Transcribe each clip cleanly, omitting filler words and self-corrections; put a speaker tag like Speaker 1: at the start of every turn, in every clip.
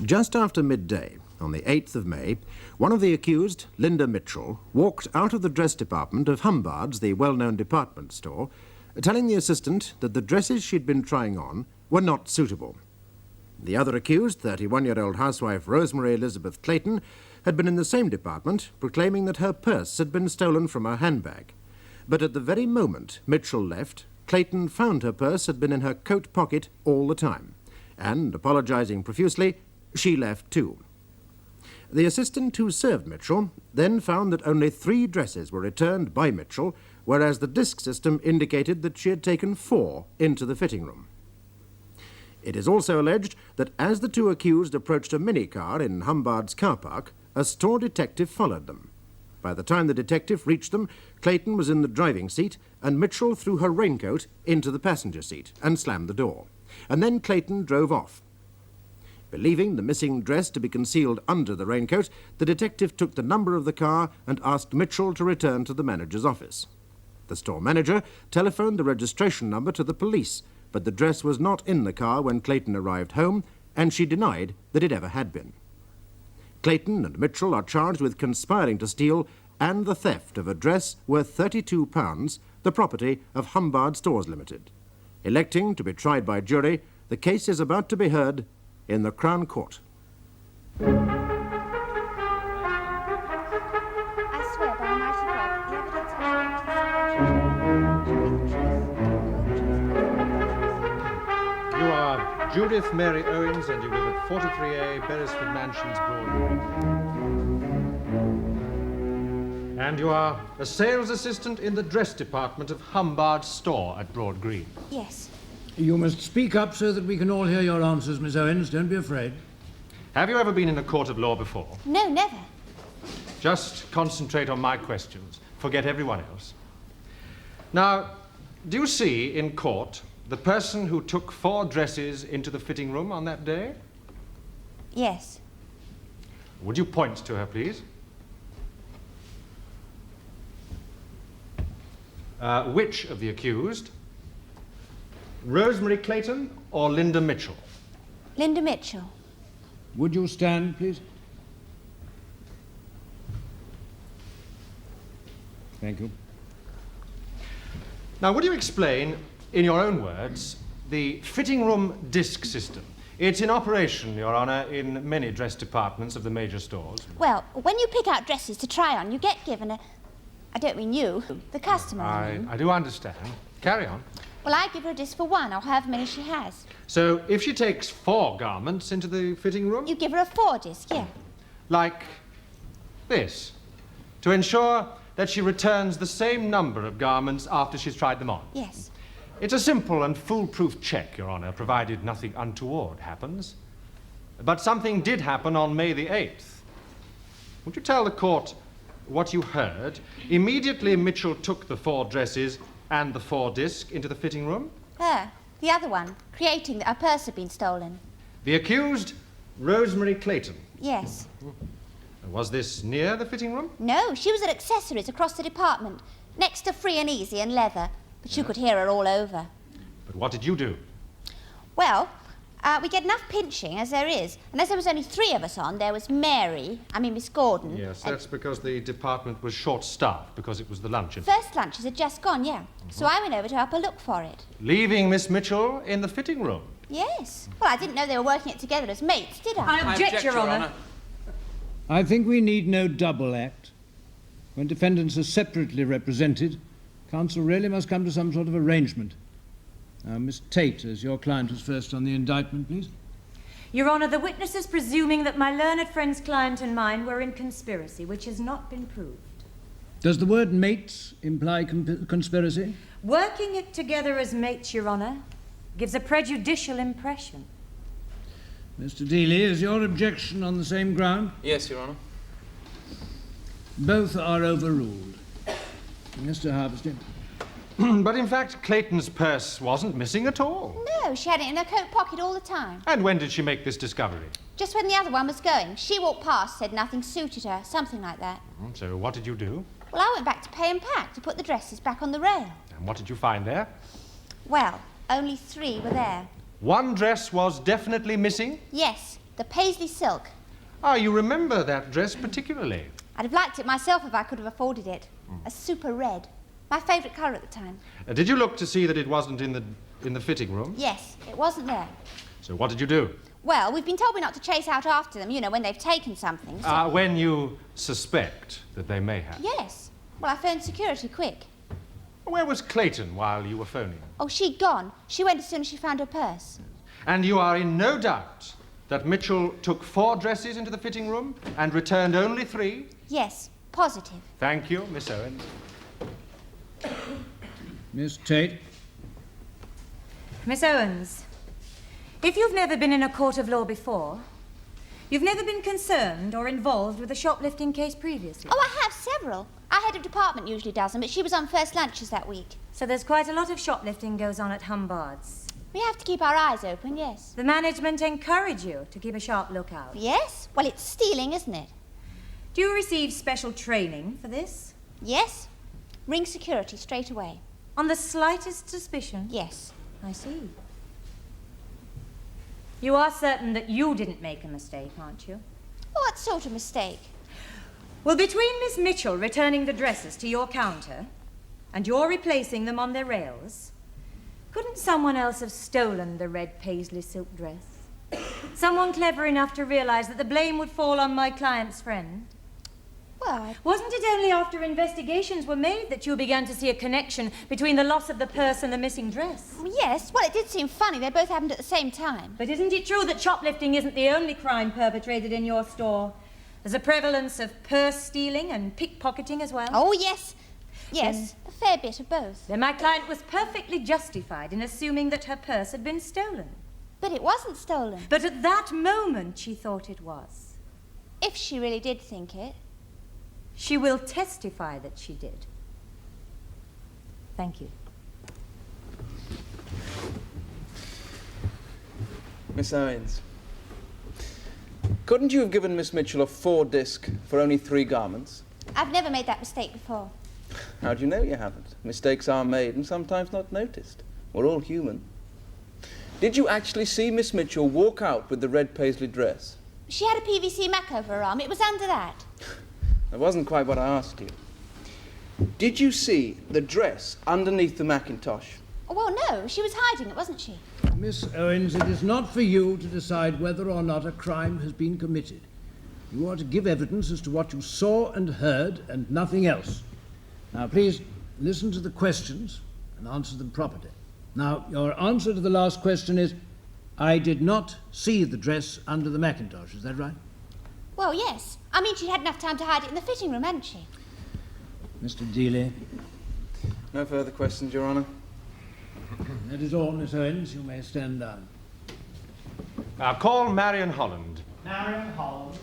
Speaker 1: Just after midday, on the 8th of May, one of the accused, Linda Mitchell, walked out of the dress department of Hombards, the well-known department store, telling the assistant that the dresses she'd been trying on were not suitable. The other accused, 31-year-old housewife Rosemary Elizabeth Clayton, had been in the same department, proclaiming that her purse had been stolen from her handbag. But at the very moment Mitchell left, Clayton found her purse had been in her coat pocket all the time, and, apologizing profusely, she left too. The assistant who served Mitchell then found that only 3 dresses were returned by Mitchell, whereas the disc system indicated that she had taken 4 into the fitting room. It is also alleged that as the 2 accused approached a minicar in Hombards car park, a store detective followed them. By the time the detective reached them, Clayton was in the driving seat and Mitchell threw her raincoat into the passenger seat and slammed the door. And then Clayton drove off. Believing the missing dress to be concealed under the raincoat, the detective took the number of the car and asked Mitchell to return to the manager's office. The store manager telephoned the registration number to the police, but the dress was not in the car when Clayton arrived home, and she denied that it ever had been. Clayton and Mitchell are charged with conspiring to steal and the theft of a dress worth £32, the property of Hombards Stores Limited. Electing to be tried by jury, the case is about to be heard in the Crown Court.
Speaker 2: I swear by Almighty God, the evidence I
Speaker 3: You are Judith Mary Owens, and you live at 43A Beresford Mansions, Broadgreen. And you are a sales assistant in the dress department of Hombards store at Broad Green.
Speaker 2: Yes.
Speaker 4: You must speak up so that we can all hear your answers, Miss Owens. Don't be afraid.
Speaker 3: Have you ever been in a court of law before?
Speaker 2: No, never.
Speaker 3: Just concentrate on my questions. Forget everyone else. Now, do you see in court the person who took 4 dresses into the fitting room on that day?
Speaker 2: Yes.
Speaker 3: Would you point to her, please? Which of the accused? Rosemary Clayton or Linda Mitchell?
Speaker 2: Linda Mitchell.
Speaker 4: Would you stand, please? Thank you.
Speaker 3: Now, would you explain, in your own words, the fitting room disc system? It's in operation, Your Honor, in many dress departments of the major stores.
Speaker 2: Well, when you pick out dresses to try on, you get given a... I don't mean you, the customer, I mean.
Speaker 3: I do understand. Carry on.
Speaker 2: Well, I give her a disc for 1, or however many she has.
Speaker 3: So, if she takes 4 garments into the fitting room?
Speaker 2: You give her a 4 disc, yeah.
Speaker 3: Like this, to ensure that she returns the same number of garments after she's tried them on?
Speaker 2: Yes.
Speaker 3: It's a simple and foolproof check, Your Honor, provided nothing untoward happens. But something did happen on May the 8th. Would you tell the court what you heard immediately Mitchell took the 4 dresses and the 4 disc into the fitting room?
Speaker 2: Her, the other one, creating that her purse had been stolen.
Speaker 3: The accused, Rosemary Clayton.
Speaker 2: Yes.
Speaker 3: Was this near the fitting room?
Speaker 2: No, she was at accessories across the department, next to Free and Easy and Leather, but you could hear her all over.
Speaker 3: But what did you do?
Speaker 2: Well, we get enough pinching as there is, and as there was only 3 of us on, there was Miss Gordon.
Speaker 3: Yes, that's because the department was short-staffed, because it was the luncheon.
Speaker 2: First lunches had just gone, yeah. So I went over to help her look for it.
Speaker 3: Leaving Miss Mitchell in the fitting room?
Speaker 2: Yes. Well, I didn't know they were working it together as mates, did I?
Speaker 5: I object, Your Honour.
Speaker 4: I think we need no double act. When defendants are separately represented, counsel really must come to some sort of arrangement. Now, Miss Tate, as your client was first on the indictment, please.
Speaker 5: Your Honour, the witness is presuming that my learned friend's client and mine were in conspiracy, which has not been proved.
Speaker 4: Does the word mates imply conspiracy?
Speaker 5: Working it together as mates, Your Honour, gives a prejudicial impression.
Speaker 4: Mr. Dealey, is your objection on the same ground?
Speaker 6: Yes, Your Honour.
Speaker 4: Both are overruled. Mr. Harveston.
Speaker 3: But in fact, Clayton's purse wasn't missing at all.
Speaker 2: No, she had it in her coat pocket all the time.
Speaker 3: And when did she make this discovery?
Speaker 2: Just when the other one was going. She walked past, said nothing suited her, something like that.
Speaker 3: So what did you do?
Speaker 2: Well, I went back to pay and pack to put the dresses back on the rail.
Speaker 3: And what did you find there?
Speaker 2: Well, only 3 were there.
Speaker 3: One dress was definitely missing?
Speaker 2: Yes, The paisley silk.
Speaker 3: Ah, you remember that dress particularly?
Speaker 2: I'd have liked it myself if I could have afforded it. A super red. My favourite colour at the time.
Speaker 3: Did you look to see that it wasn't in the fitting room?
Speaker 2: Yes, it wasn't there.
Speaker 3: So what did you do?
Speaker 2: Well, we've been told we're not to chase out after them, you know, when they've taken something. So...
Speaker 3: When you suspect that they may have.
Speaker 2: Yes. Well, I phoned security quick.
Speaker 3: Where was Clayton while you were phoning?
Speaker 2: Oh, she'd gone. She went as soon as she found her purse.
Speaker 3: And you are in no doubt that Mitchell took 4 dresses into the fitting room and returned only 3?
Speaker 2: Yes, positive.
Speaker 3: Thank you, Miss Owens.
Speaker 4: Miss Tate?
Speaker 5: Miss Owens, if you've never been in a court of law before, you've never been concerned or involved with a shoplifting case previously.
Speaker 2: Oh, I have several. Our head of department usually does them, but she was on first lunches that week.
Speaker 5: So there's quite a lot of shoplifting goes on at Hombards.
Speaker 2: We have to keep our eyes open, yes.
Speaker 5: The management encourage you to keep a sharp lookout.
Speaker 2: Yes? Well, it's stealing, isn't it?
Speaker 5: Do you receive special training for this?
Speaker 2: Yes. Ring security straight away.
Speaker 5: On the slightest suspicion?
Speaker 2: Yes.
Speaker 5: I see. You are certain that you didn't make a mistake, aren't you?
Speaker 2: What sort of mistake?
Speaker 5: Well, between Miss Mitchell returning the dresses to your counter and your replacing them on their rails, couldn't someone else have stolen the red paisley silk dress? Someone clever enough to realize that the blame would fall on my client's friend?
Speaker 2: Well,
Speaker 5: Wasn't it only after investigations were made that you began to see a connection between the loss of the purse and the missing dress?
Speaker 2: yes. Well, it did seem funny. They both happened at the same time.
Speaker 5: But isn't it true that shoplifting isn't the only crime perpetrated in your store? There's a prevalence of purse stealing and pickpocketing as well.
Speaker 2: Oh, yes. Yes, a fair bit of both.
Speaker 5: Then my client was perfectly justified in assuming that her purse had been stolen.
Speaker 2: But it wasn't stolen.
Speaker 5: But at that moment she thought it was.
Speaker 2: If she really did think it.
Speaker 5: She will testify that she did. Thank you.
Speaker 6: Miss Owens, couldn't you have given Miss Mitchell a 4-disc for only 3 garments?
Speaker 2: I've never made that mistake before.
Speaker 6: How do you know you haven't? Mistakes are made and sometimes not noticed. We're all human. Did you actually see Miss Mitchell walk out with the red paisley dress?
Speaker 2: She had a PVC Mac over her arm. It was under that.
Speaker 6: That wasn't quite what I asked you. Did you see the dress underneath the mackintosh?
Speaker 2: Oh, well, no. She was hiding it, wasn't she?
Speaker 4: Miss Owens, it is not for you to decide whether or not a crime has been committed. You are to give evidence as to what you saw and heard and nothing else. Now, please listen to the questions and answer them properly. Now, your answer to the last question is, I did not see the dress under the mackintosh. Is that right?
Speaker 2: Well, yes. I mean, she'd had enough time to hide it in the fitting room, hadn't she?
Speaker 4: Mr. Dealey?
Speaker 6: No further questions, Your Honour.
Speaker 4: That is all, Miss Owens. You may stand down.
Speaker 3: Now, call Marion Holland.
Speaker 4: Marion Holland.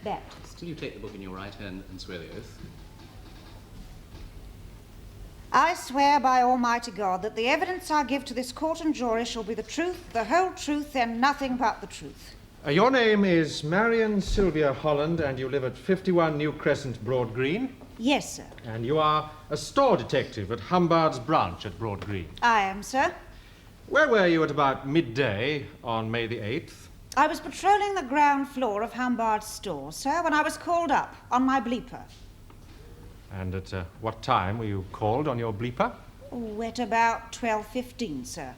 Speaker 2: That.
Speaker 7: Still you take the book in your right hand and swear the oath.
Speaker 8: I swear by Almighty God that the evidence I give to this court and jury shall be the truth, the whole truth, and nothing but the truth.
Speaker 3: Your name is Marion Sylvia Holland, and you live at 51 New Crescent, Broad Green.
Speaker 8: Yes, sir.
Speaker 3: And you are a store detective at Hombards branch at Broad Green.
Speaker 8: I am, sir.
Speaker 3: Where were you at about midday on May the 8th?
Speaker 8: I was patrolling the ground floor of Hombards' store, sir, when I was called up on my bleeper.
Speaker 3: And at what time were you called on your bleeper?
Speaker 8: Oh, at about 12:15, sir.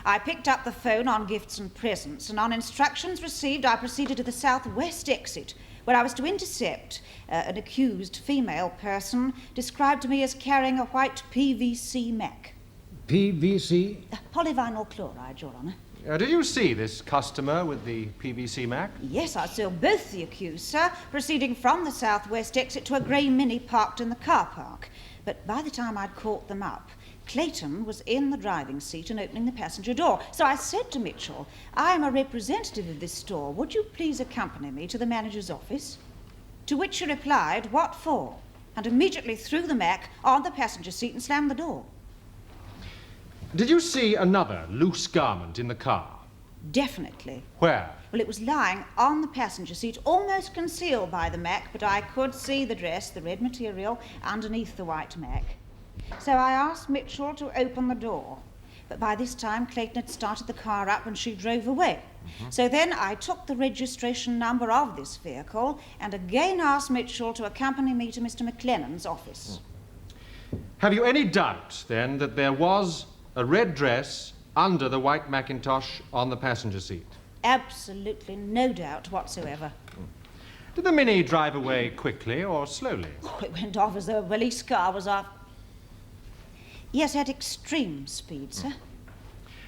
Speaker 8: I picked up the phone on gifts and presents, and on instructions received, I proceeded to the southwest exit, where I was to intercept an accused female person described to me as carrying a white PVC Mac.
Speaker 4: PVC?
Speaker 8: Polyvinyl chloride, Your Honour.
Speaker 3: Did you see this customer with the PVC Mac?
Speaker 8: Yes, I saw both the accused, sir, proceeding from the southwest exit to a grey Mini parked in the car park. But by the time I'd caught them up, Clayton was in the driving seat and opening the passenger door. So I said to Mitchell, I am a representative of this store. Would you please accompany me to the manager's office? To which she replied, what for? And immediately threw the Mac on the passenger seat and slammed the door.
Speaker 3: Did you see another loose garment in the car?
Speaker 8: Definitely.
Speaker 3: Where?
Speaker 8: Well, it was lying on the passenger seat, almost concealed by the Mac, but I could see the dress, the red material, underneath the white Mac. So I asked Mitchell to open the door. But by this time, Clayton had started the car up and she drove away. So then I took the registration number of this vehicle and again asked Mitchell to accompany me to Mr. McLennan's office.
Speaker 3: Have you any doubt, then, that there was a red dress under the white Macintosh on the passenger seat?
Speaker 8: Absolutely no doubt whatsoever.
Speaker 3: Did the Mini drive away quickly or slowly?
Speaker 8: Oh, it went off as though a police car was off. Yes, at extreme speed, sir.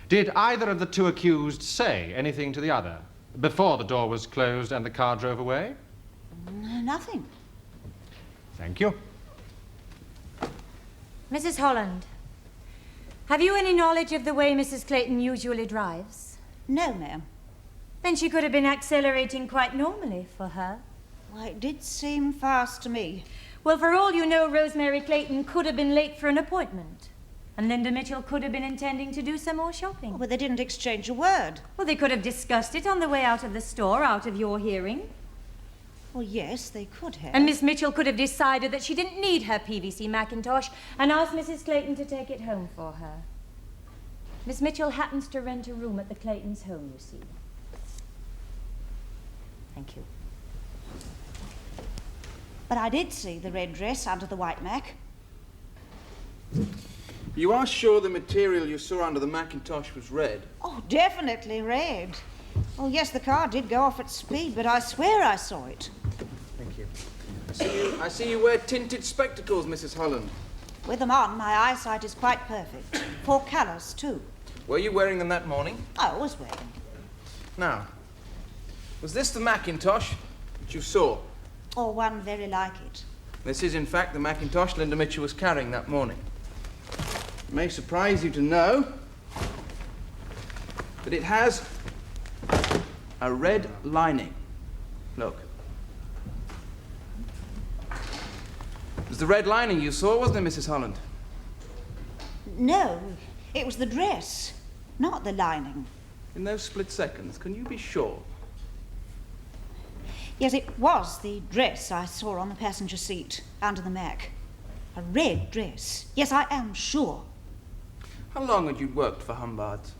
Speaker 3: Did either of the two accused say anything to the other before the door was closed and the car drove away?
Speaker 8: Nothing.
Speaker 3: Thank you.
Speaker 5: Mrs. Holland, have you any knowledge of the way Mrs. Clayton usually drives?
Speaker 8: No, ma'am.
Speaker 5: Then she could have been accelerating quite normally for her.
Speaker 8: Why, it did seem fast to me.
Speaker 5: Well, for all you know, Rosemary Clayton could have been late for an appointment. And Linda Mitchell could have been intending to do some more shopping.
Speaker 8: Oh, but they didn't exchange a word.
Speaker 5: Well, they could have discussed it on the way out of the store, out of your hearing.
Speaker 8: Well, yes, they could have.
Speaker 5: And Miss Mitchell could have decided that she didn't need her PVC Macintosh and asked Mrs. Clayton to take it home for her. Miss Mitchell happens to rent a room at the Claytons' home, you see. Thank you.
Speaker 8: But I did see the red dress under the white Mac.
Speaker 6: You are sure the material you saw under the Macintosh was red?
Speaker 8: Oh, definitely red. Oh, yes, the car did go off at speed, but I swear I saw it.
Speaker 6: Thank you. I see you wear tinted spectacles, Mrs. Holland.
Speaker 8: With them on, my eyesight is quite perfect. 4 colours, too.
Speaker 6: Were you wearing them that morning?
Speaker 8: I was wearing.
Speaker 6: Now, was this the Macintosh that you saw?
Speaker 8: Or one very like it.
Speaker 6: This is, in fact, the Macintosh Linda Mitchell was carrying that morning. It may surprise you to know that it has a red lining. Look. It was the red lining you saw, wasn't it, Mrs. Holland?
Speaker 8: No, it was the dress, not the lining.
Speaker 6: In those split seconds, can you be sure?
Speaker 8: Yes, it was the dress I saw on the passenger seat, under the Mac. A red dress. Yes, I am sure.
Speaker 6: How long had you worked for Hombards?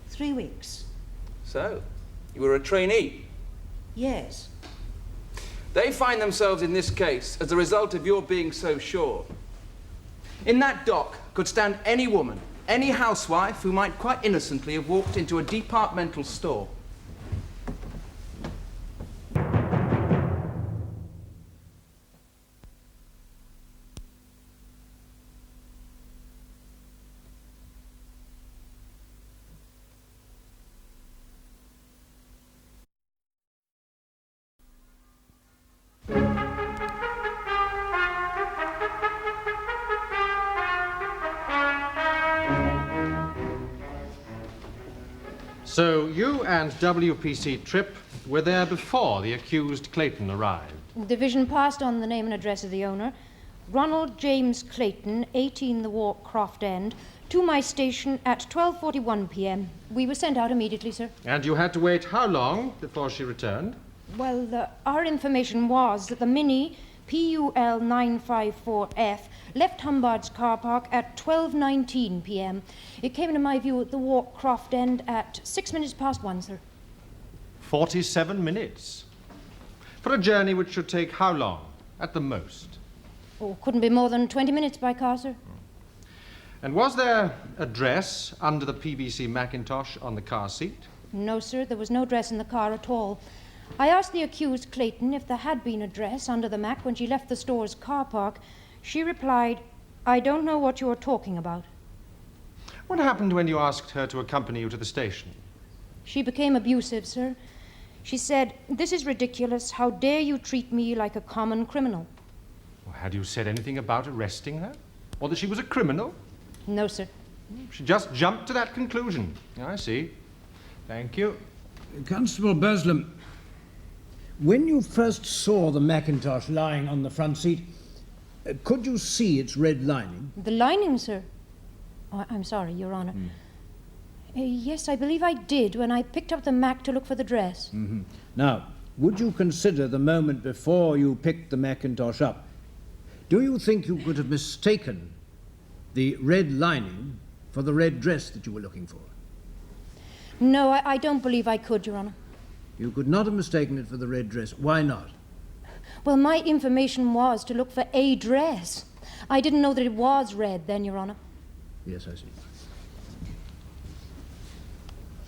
Speaker 8: 3 weeks.
Speaker 6: So, you were a trainee?
Speaker 8: Yes.
Speaker 6: They find themselves in this case as a result of your being so sure. In that dock could stand any woman, any housewife who might quite innocently have walked into a departmental store.
Speaker 3: So you and WPC Tripp were there before the accused Clayton arrived?
Speaker 9: Division passed on the name and address of the owner, Ronald James Clayton, 18 The Walk, Croft End, to my station at 12:41 p.m. We were sent out immediately, sir.
Speaker 3: And you had to wait how long before she returned?
Speaker 9: Well, our information was that the Mini PUL 954F left Hombards car park at 12:19 p.m. It came into my view at the Walk, Croft End at 6 minutes past 1, sir.
Speaker 3: 47 minutes. For a journey which should take how long, at the most?
Speaker 9: Oh, couldn't be more than 20 minutes by car, sir.
Speaker 3: And was there a dress under the PVC Macintosh on the car seat?
Speaker 9: No, sir, there was no dress in the car at all. I asked the accused Clayton if there had been a dress under the Mac when she left the store's car park. She replied, "I don't know what you're talking about."
Speaker 3: What happened when you asked her to accompany you to the station?
Speaker 9: She became abusive, sir. She said, "This is ridiculous. How dare you treat me like a common criminal?"
Speaker 3: Well, had you said anything about arresting her? Or that she was a criminal?
Speaker 9: No, sir.
Speaker 3: She just jumped to that conclusion. I see. Thank you.
Speaker 4: Constable Burslem, when you first saw the Macintosh lying on the front seat, could you see its red lining?
Speaker 9: The lining, sir? Oh, I'm sorry, Your Honor. Yes, I believe I did when I picked up the Mac to look for the dress.
Speaker 4: Mm-hmm. Now, would you consider the moment before you picked the Macintosh up? Do you think you could have mistaken the red lining for the red dress that you were looking for?
Speaker 9: No, I don't believe I could, Your Honour.
Speaker 4: You could not have mistaken it for the red dress. Why not?
Speaker 9: Well, my information was to look for a dress. I didn't know that it was red then, Your Honour.
Speaker 4: Yes, I see.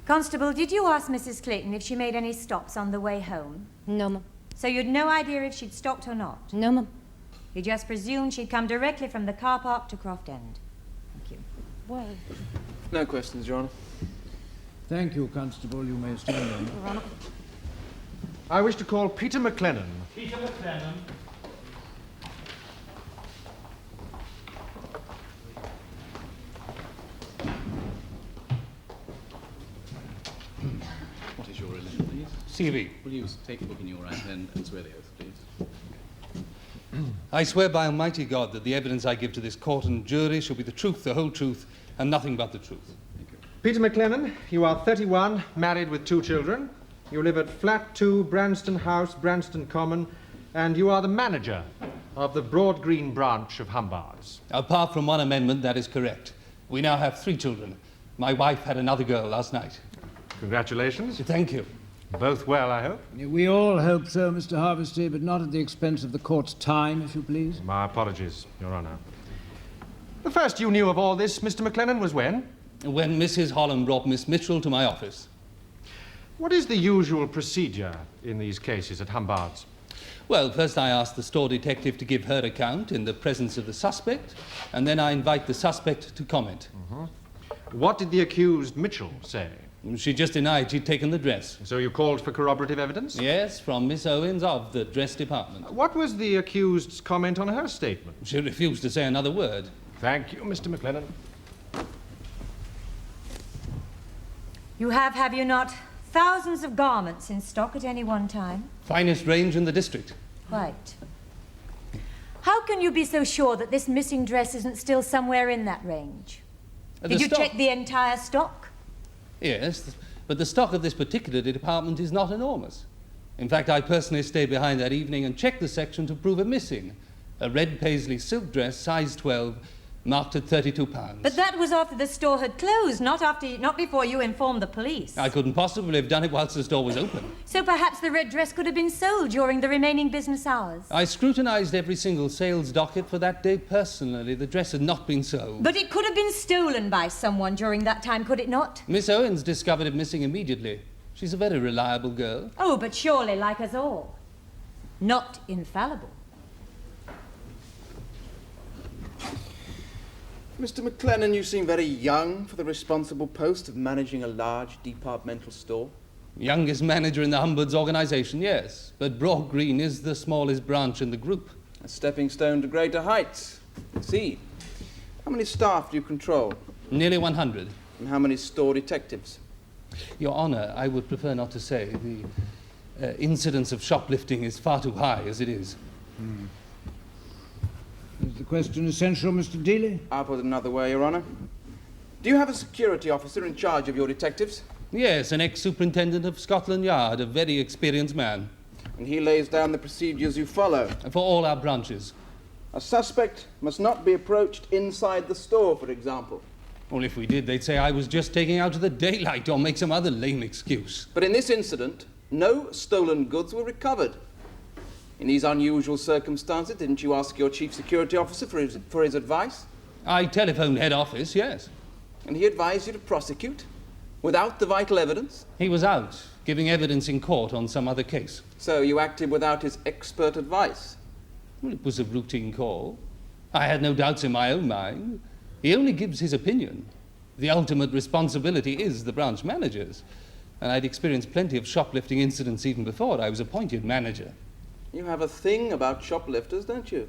Speaker 5: Constable, did you ask Mrs. Clayton if she made any stops on the way home?
Speaker 9: No, ma'am.
Speaker 5: So you'd no idea if she'd stopped or not?
Speaker 9: No, ma'am.
Speaker 5: You just presumed she'd come directly from the car park to Croft End. Thank you.
Speaker 9: Well,
Speaker 6: No questions, Your Honour.
Speaker 4: Thank you, Constable. You may stand in.
Speaker 9: Your Honour.
Speaker 3: I wish to call Peter McLennan.
Speaker 10: Peter McLennan.
Speaker 7: What is your religion, please?
Speaker 3: CV.
Speaker 7: Will you take the book in your right hand and swear the oath, please?
Speaker 11: I swear by Almighty God that the evidence I give to this court and jury shall be the truth, the whole truth, and nothing but the truth.
Speaker 7: Thank you.
Speaker 3: Peter McLennan, you are 31, married with 2 children. You live at Flat 2, Branston House, Branston Common, and you are the manager of the Broad Green branch of Hombards.
Speaker 11: Apart from one amendment, that is correct. We now have 3 children. My wife had another girl last night.
Speaker 3: Congratulations.
Speaker 11: Thank you.
Speaker 3: Both well, I hope.
Speaker 4: We all hope so, Mr. Harvesty, but not at the expense of the court's time, if you please.
Speaker 3: My apologies, Your Honour. The first you knew of all this, Mr. McLennan, was when?
Speaker 11: When Mrs. Holland brought Miss Mitchell to my office.
Speaker 3: What is the usual procedure in these cases at Hombards?
Speaker 11: Well, first I ask the store detective to give her account in the presence of the suspect, and then I invite the suspect to comment.
Speaker 3: What did the accused Mitchell say?
Speaker 11: She just denied she'd taken the dress.
Speaker 3: So you called for corroborative evidence?
Speaker 11: Yes, from Miss Owens of the dress department.
Speaker 3: What was the accused's comment on her statement?
Speaker 11: She refused to say another word.
Speaker 3: Thank you, Mr. McLennan.
Speaker 5: You have you not, thousands of garments in stock at any one time?
Speaker 11: Finest range in the district.
Speaker 5: Quite. How can you be so sure that this missing dress isn't still somewhere in that range? Did you check the entire stock?
Speaker 11: Yes, but the stock of this particular department is not enormous. In fact, I personally stayed behind that evening and checked the section to prove a missing. A red paisley silk dress, size 12, marked at £32.
Speaker 5: But that was after the store had closed, not before you informed the police.
Speaker 11: I couldn't possibly have done it whilst the store was open.
Speaker 5: So perhaps the red dress could have been sold during the remaining business hours.
Speaker 11: I scrutinised every single sales docket for that day personally. The dress had not been sold.
Speaker 5: But it could have been stolen by someone during that time, could it not?
Speaker 11: Miss Owens discovered it missing immediately. She's a very reliable girl.
Speaker 5: Oh, but surely like us all. Not infallible.
Speaker 6: Mr. McLennan, you seem very young for the responsible post of managing a large departmental store.
Speaker 11: Youngest manager in the Hombards organisation, yes. But Broad Green is the smallest branch in the group.
Speaker 6: A stepping stone to greater heights. See, how many staff do you control?
Speaker 11: Nearly 100.
Speaker 6: And how many store detectives?
Speaker 11: Your Honour, I would prefer not to say. The incidence of shoplifting is far too high as it is.
Speaker 4: Is the question essential, Mr. Dealey?
Speaker 6: I'll put it another way, Your Honour. Do you have a security officer in charge of your detectives?
Speaker 11: Yes, an ex-superintendent of Scotland Yard, a very experienced man.
Speaker 6: And he lays down the procedures you follow?
Speaker 11: For all our branches.
Speaker 6: A suspect must not be approached inside the store, for example.
Speaker 11: Well, if we did, they'd say I was just taking out of the daylight or make some other lame excuse.
Speaker 6: But in this incident, no stolen goods were recovered. In these unusual circumstances, didn't you ask your chief security officer for his advice?
Speaker 11: I telephoned head office, yes.
Speaker 6: And he advised you to prosecute? Without the vital evidence?
Speaker 11: He was out, giving evidence in court on some other case.
Speaker 6: So you acted without his expert advice?
Speaker 11: Well, it was a routine call. I had no doubts in my own mind. He only gives his opinion. The ultimate responsibility is the branch manager's. And I'd experienced plenty of shoplifting incidents even before I was appointed manager.
Speaker 6: You have a thing about shoplifters, don't you?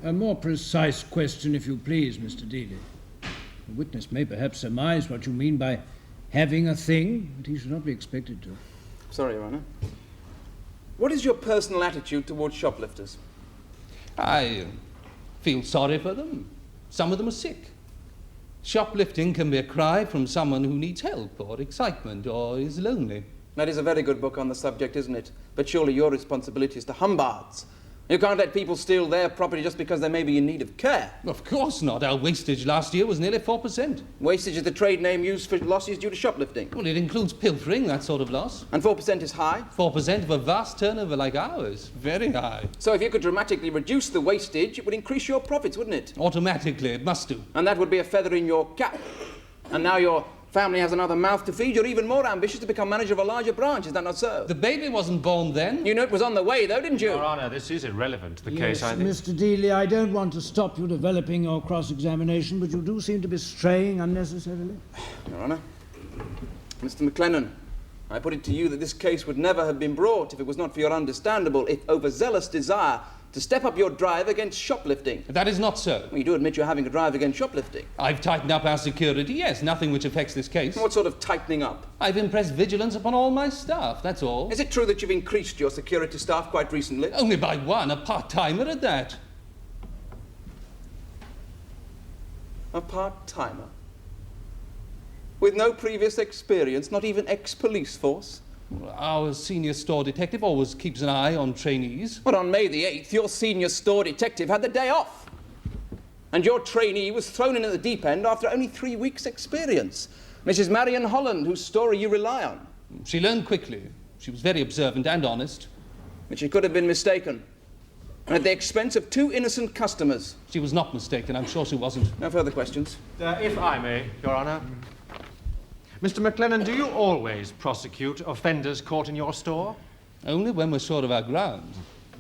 Speaker 4: A more precise question, if you please, Mr. Dealey. The witness may perhaps surmise what you mean by having a thing, but he should not be expected to.
Speaker 6: Sorry, Your Honour. What is your personal attitude towards shoplifters?
Speaker 11: I feel sorry for them. Some of them are sick. Shoplifting can be a cry from someone who needs help or excitement or is lonely.
Speaker 6: That is a very good book on the subject, isn't it? But surely your responsibility is to Hombards. You can't let people steal their property just because they may be in need of care.
Speaker 11: Of course not. Our wastage last year was nearly 4%.
Speaker 6: Wastage is the trade name used for losses due to shoplifting.
Speaker 11: Well, it includes pilfering, that sort of loss.
Speaker 6: And 4% is high?
Speaker 11: 4% of a vast turnover like ours. Very high.
Speaker 6: So if you could dramatically reduce the wastage, it would increase your profits, wouldn't it?
Speaker 11: Automatically, it must do.
Speaker 6: And that would be a feather in your cap. And now your family has another mouth to feed. You're even more ambitious to become manager of a larger branch. Is that not so?
Speaker 11: The baby wasn't born then.
Speaker 6: You knew it was on the way, though, didn't you?
Speaker 3: Your Honour, this is irrelevant to the case, I think.
Speaker 4: Mr. Dealey, I don't want to stop you developing your cross-examination, but you do seem to be straying unnecessarily.
Speaker 6: Your Honour, Mr. McLennan, I put it to you that this case would never have been brought if it was not for your understandable, if overzealous desire to step up your drive against shoplifting.
Speaker 11: That is not so.
Speaker 6: Well, you do admit you're having a drive against shoplifting.
Speaker 11: I've tightened up our security, yes. Nothing which affects this case.
Speaker 6: What sort of tightening up?
Speaker 11: I've impressed vigilance upon all my staff, that's all.
Speaker 6: Is it true that you've increased your security staff quite recently?
Speaker 11: Only by one, a part-timer at that.
Speaker 6: A part-timer? With no previous experience, not even ex-police force?
Speaker 11: Our senior store detective always keeps an eye on trainees.
Speaker 6: But on May the 8th, your senior store detective had the day off. And your trainee was thrown in at the deep end after only 3 weeks' experience. Mrs. Marion Holland, whose story you rely on.
Speaker 11: She learned quickly. She was very observant and honest.
Speaker 6: But she could have been mistaken. And at the expense of 2 innocent customers.
Speaker 11: She was not mistaken. I'm sure she wasn't.
Speaker 6: No further questions.
Speaker 3: If I may, Your Honour. Mr. McLennan, do you always prosecute offenders caught in your store?
Speaker 11: Only when we're sure of our ground.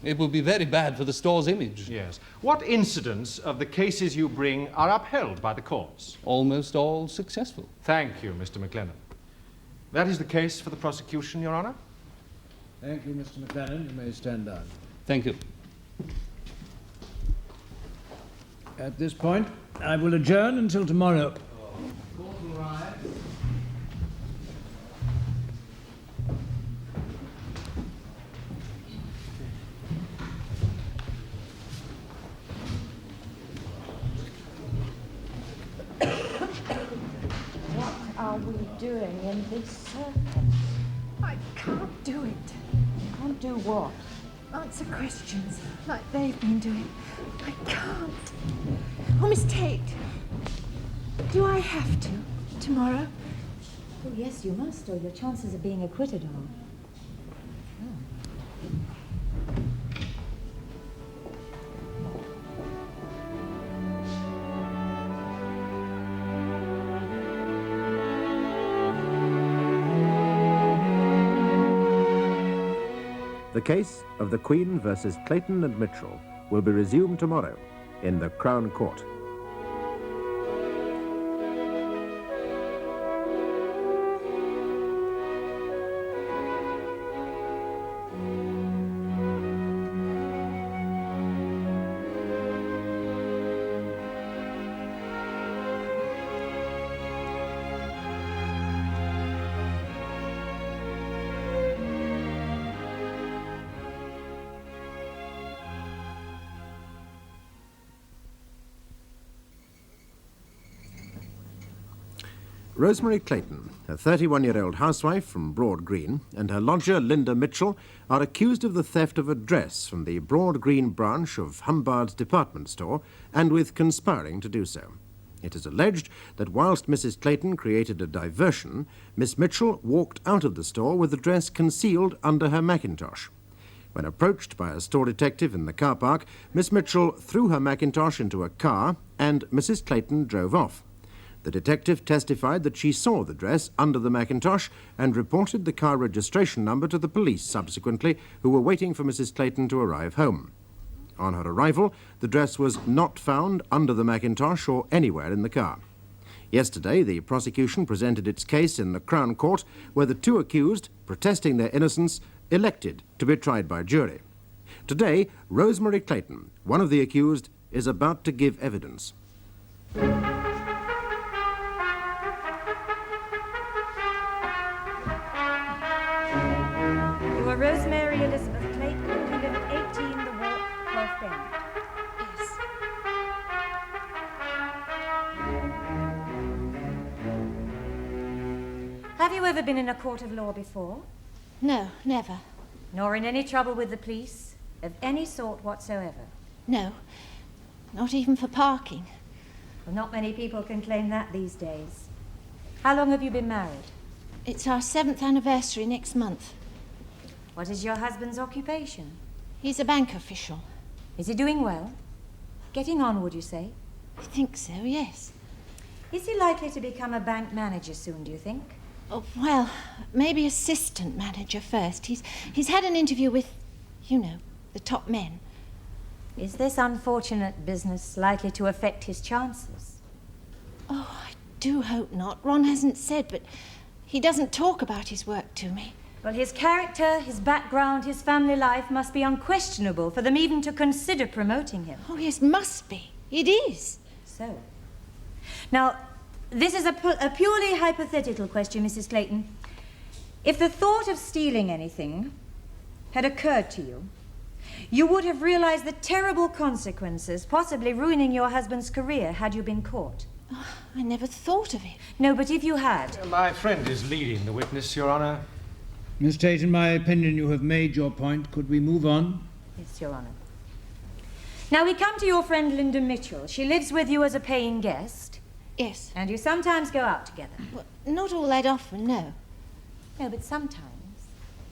Speaker 11: It would be very bad for the store's image.
Speaker 3: Yes. What incidents of the cases you bring are upheld by the courts?
Speaker 11: Almost all successful.
Speaker 3: Thank you, Mr. McLennan. That is the case for the prosecution, Your Honour.
Speaker 4: Thank you, Mr. McLennan. You may stand down.
Speaker 11: Thank you.
Speaker 4: At this point, I will adjourn until tomorrow.
Speaker 9: What are we doing in this circus?
Speaker 10: I can't do it.
Speaker 9: Can't do what?
Speaker 10: Answer questions like they've been doing. I can't. Oh, Miss Tate, do I have to tomorrow?
Speaker 5: Oh, yes, you must, or your chances of being acquitted are.
Speaker 1: The case of the Queen versus Clayton and Mitchell will be resumed tomorrow in the Crown Court. Rosemary Clayton, a 31-year-old housewife from Broad Green, and her lodger, Linda Mitchell, are accused of the theft of a dress from the Broad Green branch of Hombards department store and with conspiring to do so. It is alleged that whilst Mrs. Clayton created a diversion, Miss Mitchell walked out of the store with the dress concealed under her mackintosh. When approached by a store detective in the car park, Miss Mitchell threw her mackintosh into a car and Mrs. Clayton drove off. The detective testified that she saw the dress under the mackintosh and reported the car registration number to the police subsequently, who were waiting for Mrs. Clayton to arrive home. On her arrival, the dress was not found under the mackintosh or anywhere in the car. Yesterday, the prosecution presented its case in the Crown Court, where the 2 accused, protesting their innocence, elected to be tried by jury. Today, Rosemary Clayton, one of the accused, is about to give evidence.
Speaker 5: Rosemary Elizabeth Clayton, who live at 18 The Walk, North End.
Speaker 10: Yes.
Speaker 5: you ever been in a court of law before?
Speaker 9: No, never.
Speaker 5: Nor in any trouble with the police of any sort whatsoever?
Speaker 9: No, not even for parking.
Speaker 5: Well, not many people can claim that these days. How long have you been married?
Speaker 9: It's our 7th anniversary next month.
Speaker 5: What is your husband's occupation?
Speaker 9: He's a bank official.
Speaker 5: Is he doing well? Getting on, would you say?
Speaker 9: I think so, yes.
Speaker 5: Is he likely to become a bank manager soon, do you think?
Speaker 9: Oh, well, maybe assistant manager first. He's had an interview with, you know, the top men.
Speaker 5: Is this unfortunate business likely to affect his chances?
Speaker 9: Oh, I do hope not. Ron hasn't said, but he doesn't talk about his work to me.
Speaker 5: Well, his character, his background, his family life must be unquestionable for them even to consider promoting him.
Speaker 9: Oh, yes, must be. It is.
Speaker 5: So. Now, this is a purely hypothetical question, Mrs. Clayton. If the thought of stealing anything had occurred to you, you would have realized the terrible consequences, possibly ruining your husband's career had you been caught.
Speaker 9: Oh, I never thought of it.
Speaker 5: No, but if you had...
Speaker 3: My friend is leading the witness, Your Honour.
Speaker 4: Miss Tate, in my opinion, you have made your point. Could we move on?
Speaker 5: Yes, Your Honour. Now, we come to your friend Linda Mitchell. She lives with you as a paying guest.
Speaker 9: Yes.
Speaker 5: And you sometimes go out together.
Speaker 9: Well, not all that often, no.
Speaker 5: No, but sometimes.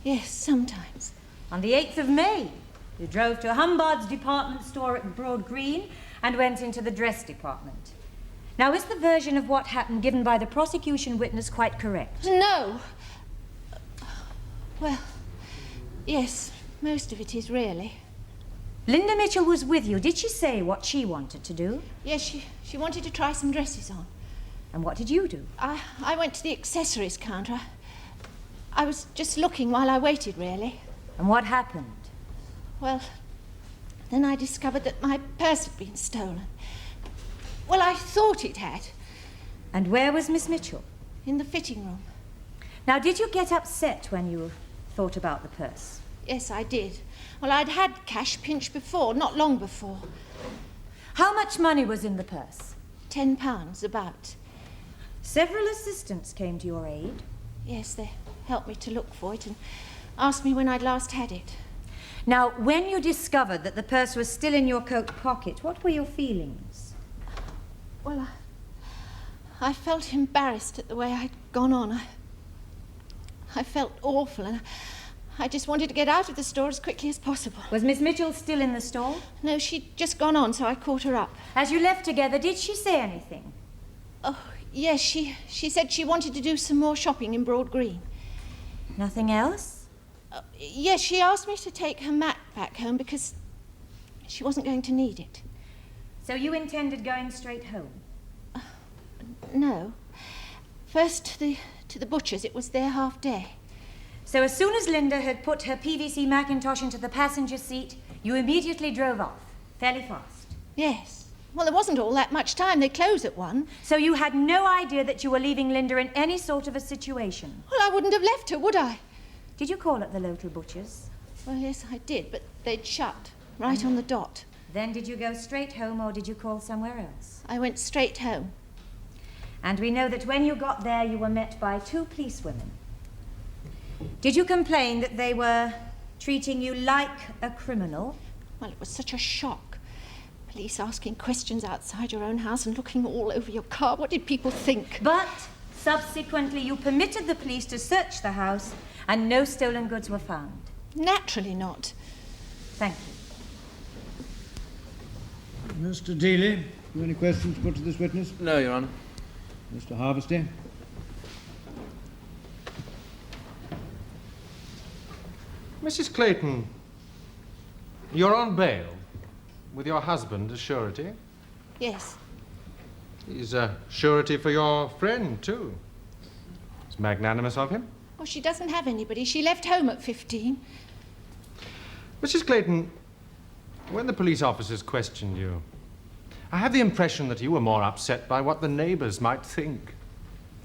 Speaker 9: Yes, sometimes.
Speaker 5: On the 8th of May, you drove to Hombards department store at Broad Green and went into the dress department. Now, is the version of what happened given by the prosecution witness quite correct?
Speaker 9: No. Well, yes, most of it is really.
Speaker 5: Linda Mitchell was with you. Did she say what she wanted to do?
Speaker 9: Yes, she wanted to try some dresses on.
Speaker 5: And what did you do?
Speaker 9: I went to the accessories counter. I was just looking while I waited, really.
Speaker 5: And what happened?
Speaker 9: Well, then I discovered that my purse had been stolen. Well, I thought it had.
Speaker 5: And where was Miss Mitchell?
Speaker 9: In the fitting room.
Speaker 5: Now, did you get upset when you thought about the purse?
Speaker 9: Yes, I did. Well, I'd had cash pinched before, not long before.
Speaker 5: How much money was in the purse?
Speaker 9: £10, about.
Speaker 5: Several assistants came to your aid?
Speaker 9: Yes, they helped me to look for it and asked me when I'd last had it.
Speaker 5: Now, when you discovered that the purse was still in your coat pocket, what were your feelings?
Speaker 9: Well, I felt embarrassed at the way I'd gone on. I felt awful, and I just wanted to get out of the store as quickly as possible.
Speaker 5: Was Miss Mitchell still in the store?
Speaker 9: No, she'd just gone on, so I caught her up.
Speaker 5: As you left together, did she say anything?
Speaker 9: Oh, yes, she said she wanted to do some more shopping in Broad Green.
Speaker 5: Nothing else?
Speaker 9: Yes, she asked me to take her mat back home because she wasn't going to need it.
Speaker 5: So you intended going straight home?
Speaker 9: No. First to the butcher's. It was their half day.
Speaker 5: So as soon as Linda had put her PVC Macintosh into the passenger seat, you immediately drove off, fairly fast?
Speaker 9: Yes. Well, there wasn't all that much time. They close at 1.
Speaker 5: So you had no idea that you were leaving Linda in any sort of a situation?
Speaker 9: Well, I wouldn't have left her, would I?
Speaker 5: Did you call at the local butcher's?
Speaker 9: Well, yes, I did, but they'd shut, right on the dot.
Speaker 5: Then did you go straight home or did you call somewhere else?
Speaker 9: I went straight home.
Speaker 5: And we know that when you got there, you were met by 2 policewomen. Did you complain that they were treating you like a criminal?
Speaker 9: Well, it was such a shock. Police asking questions outside your own house and looking all over your car. What did people think?
Speaker 5: But subsequently, you permitted the police to search the house and no stolen goods were found.
Speaker 9: Naturally not.
Speaker 5: Thank you.
Speaker 4: Mr. Dealey, have you any questions put to this witness?
Speaker 6: No, Your Honour.
Speaker 4: Mr. Harvesty?
Speaker 3: Mrs. Clayton, you're on bail with your husband as surety.
Speaker 9: Yes.
Speaker 3: He's a surety for your friend, too. It's magnanimous of him.
Speaker 9: Well, she doesn't have anybody. She left home at 15.
Speaker 3: Mrs. Clayton, when the police officers questioned you, I have the impression that you were more upset by what the neighbours might think,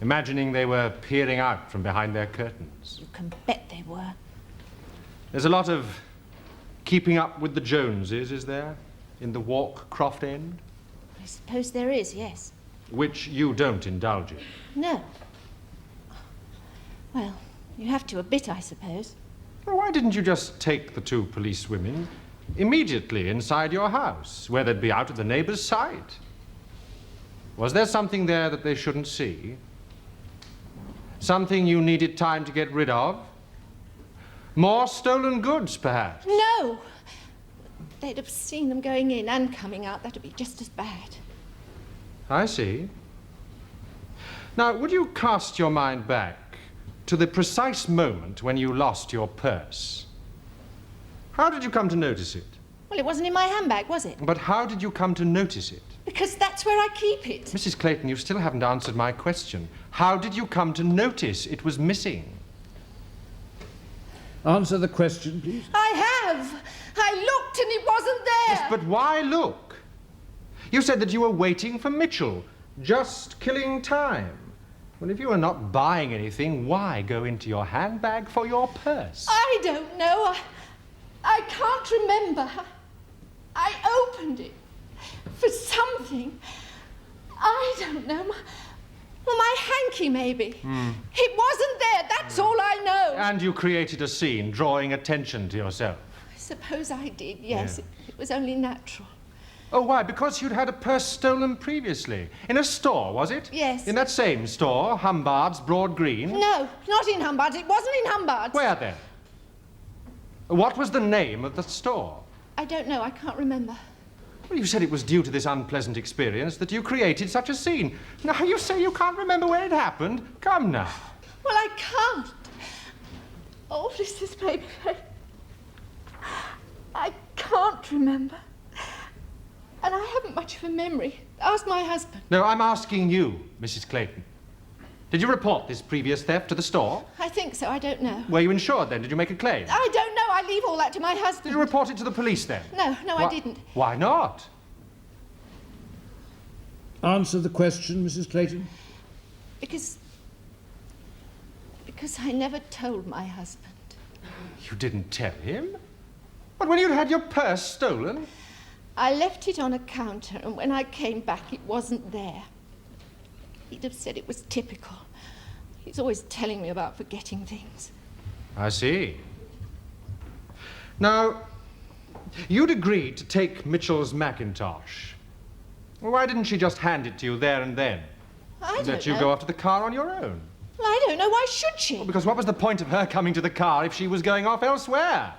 Speaker 3: imagining they were peering out from behind their curtains.
Speaker 9: You can bet they were.
Speaker 3: There's a lot of keeping up with the Joneses, is there, in the Walk Croft End?
Speaker 9: I suppose there is, yes.
Speaker 3: Which you don't indulge in.
Speaker 9: No.
Speaker 10: Well, you have to a bit, I suppose.
Speaker 3: Well, why didn't you just take the two policewomen immediately inside your house, where they'd be out of the neighbours' sight? Was there something there that they shouldn't see? Something you needed time to get rid of? More stolen goods, perhaps?
Speaker 10: No! They'd have seen them going in and coming out. That'd be just as bad.
Speaker 3: I see. Now, would you cast your mind back to the precise moment when you lost your purse? How did you come to notice it?
Speaker 10: Well, it wasn't in my handbag, was it?
Speaker 3: But how did you come to notice it?
Speaker 10: Because that's where I keep it.
Speaker 3: Mrs. Clayton, you still haven't answered my question. How did you come to notice it was missing?
Speaker 4: Answer the question, please.
Speaker 10: I have! I looked and it wasn't there!
Speaker 3: Yes, but why look? You said that you were waiting for Mitchell, just killing time. Well, if you were not buying anything, why go into your handbag for your purse?
Speaker 10: I don't know. I can't remember. I opened it for something. I don't know. Well, my hanky, maybe. It wasn't there. That's all I know.
Speaker 3: And you created a scene, drawing attention to yourself.
Speaker 10: I suppose I did, yes.
Speaker 3: Yeah.
Speaker 10: It was only natural.
Speaker 3: Oh, why? Because you'd had a purse stolen previously. In a store, was it?
Speaker 10: Yes.
Speaker 3: In that same store, Hombards, Broad Green?
Speaker 10: No, not in Hombards. It wasn't in Hombards.
Speaker 3: Where then? What was the name of the store?
Speaker 10: I don't know. I can't remember.
Speaker 3: Well, you said it was due to this unpleasant experience that you created such a scene. Now you say you can't remember where it happened? Come now.
Speaker 10: Well, I can't. Oh, this is maybe... I can't remember. And I haven't much of a memory. Ask my husband.
Speaker 3: No, I'm asking you, Mrs. Clayton. Did you report this previous theft to the store?
Speaker 10: I think so. I don't know.
Speaker 3: Were you insured then? Did you make a claim?
Speaker 10: I don't know. I leave all that to my husband.
Speaker 3: Did you report it to the police then?
Speaker 10: No, I didn't.
Speaker 3: Why not?
Speaker 4: Answer the question, Mrs. Clayton.
Speaker 10: Because I never told my husband.
Speaker 3: You didn't tell him? But when you'd had your purse stolen?
Speaker 10: I left it on a counter, and when I came back, it wasn't there. He'd have said it was typical. He's always telling me about forgetting things.
Speaker 3: I see. Now, you'd agreed to take Mitchell's Macintosh. Well, why didn't she just hand it to you there and then?
Speaker 10: I don't know.
Speaker 3: Let you go off to the car on your own?
Speaker 10: Well, I don't know. Why should she?
Speaker 3: Well, because what was the point of her coming to the car if she was going off elsewhere?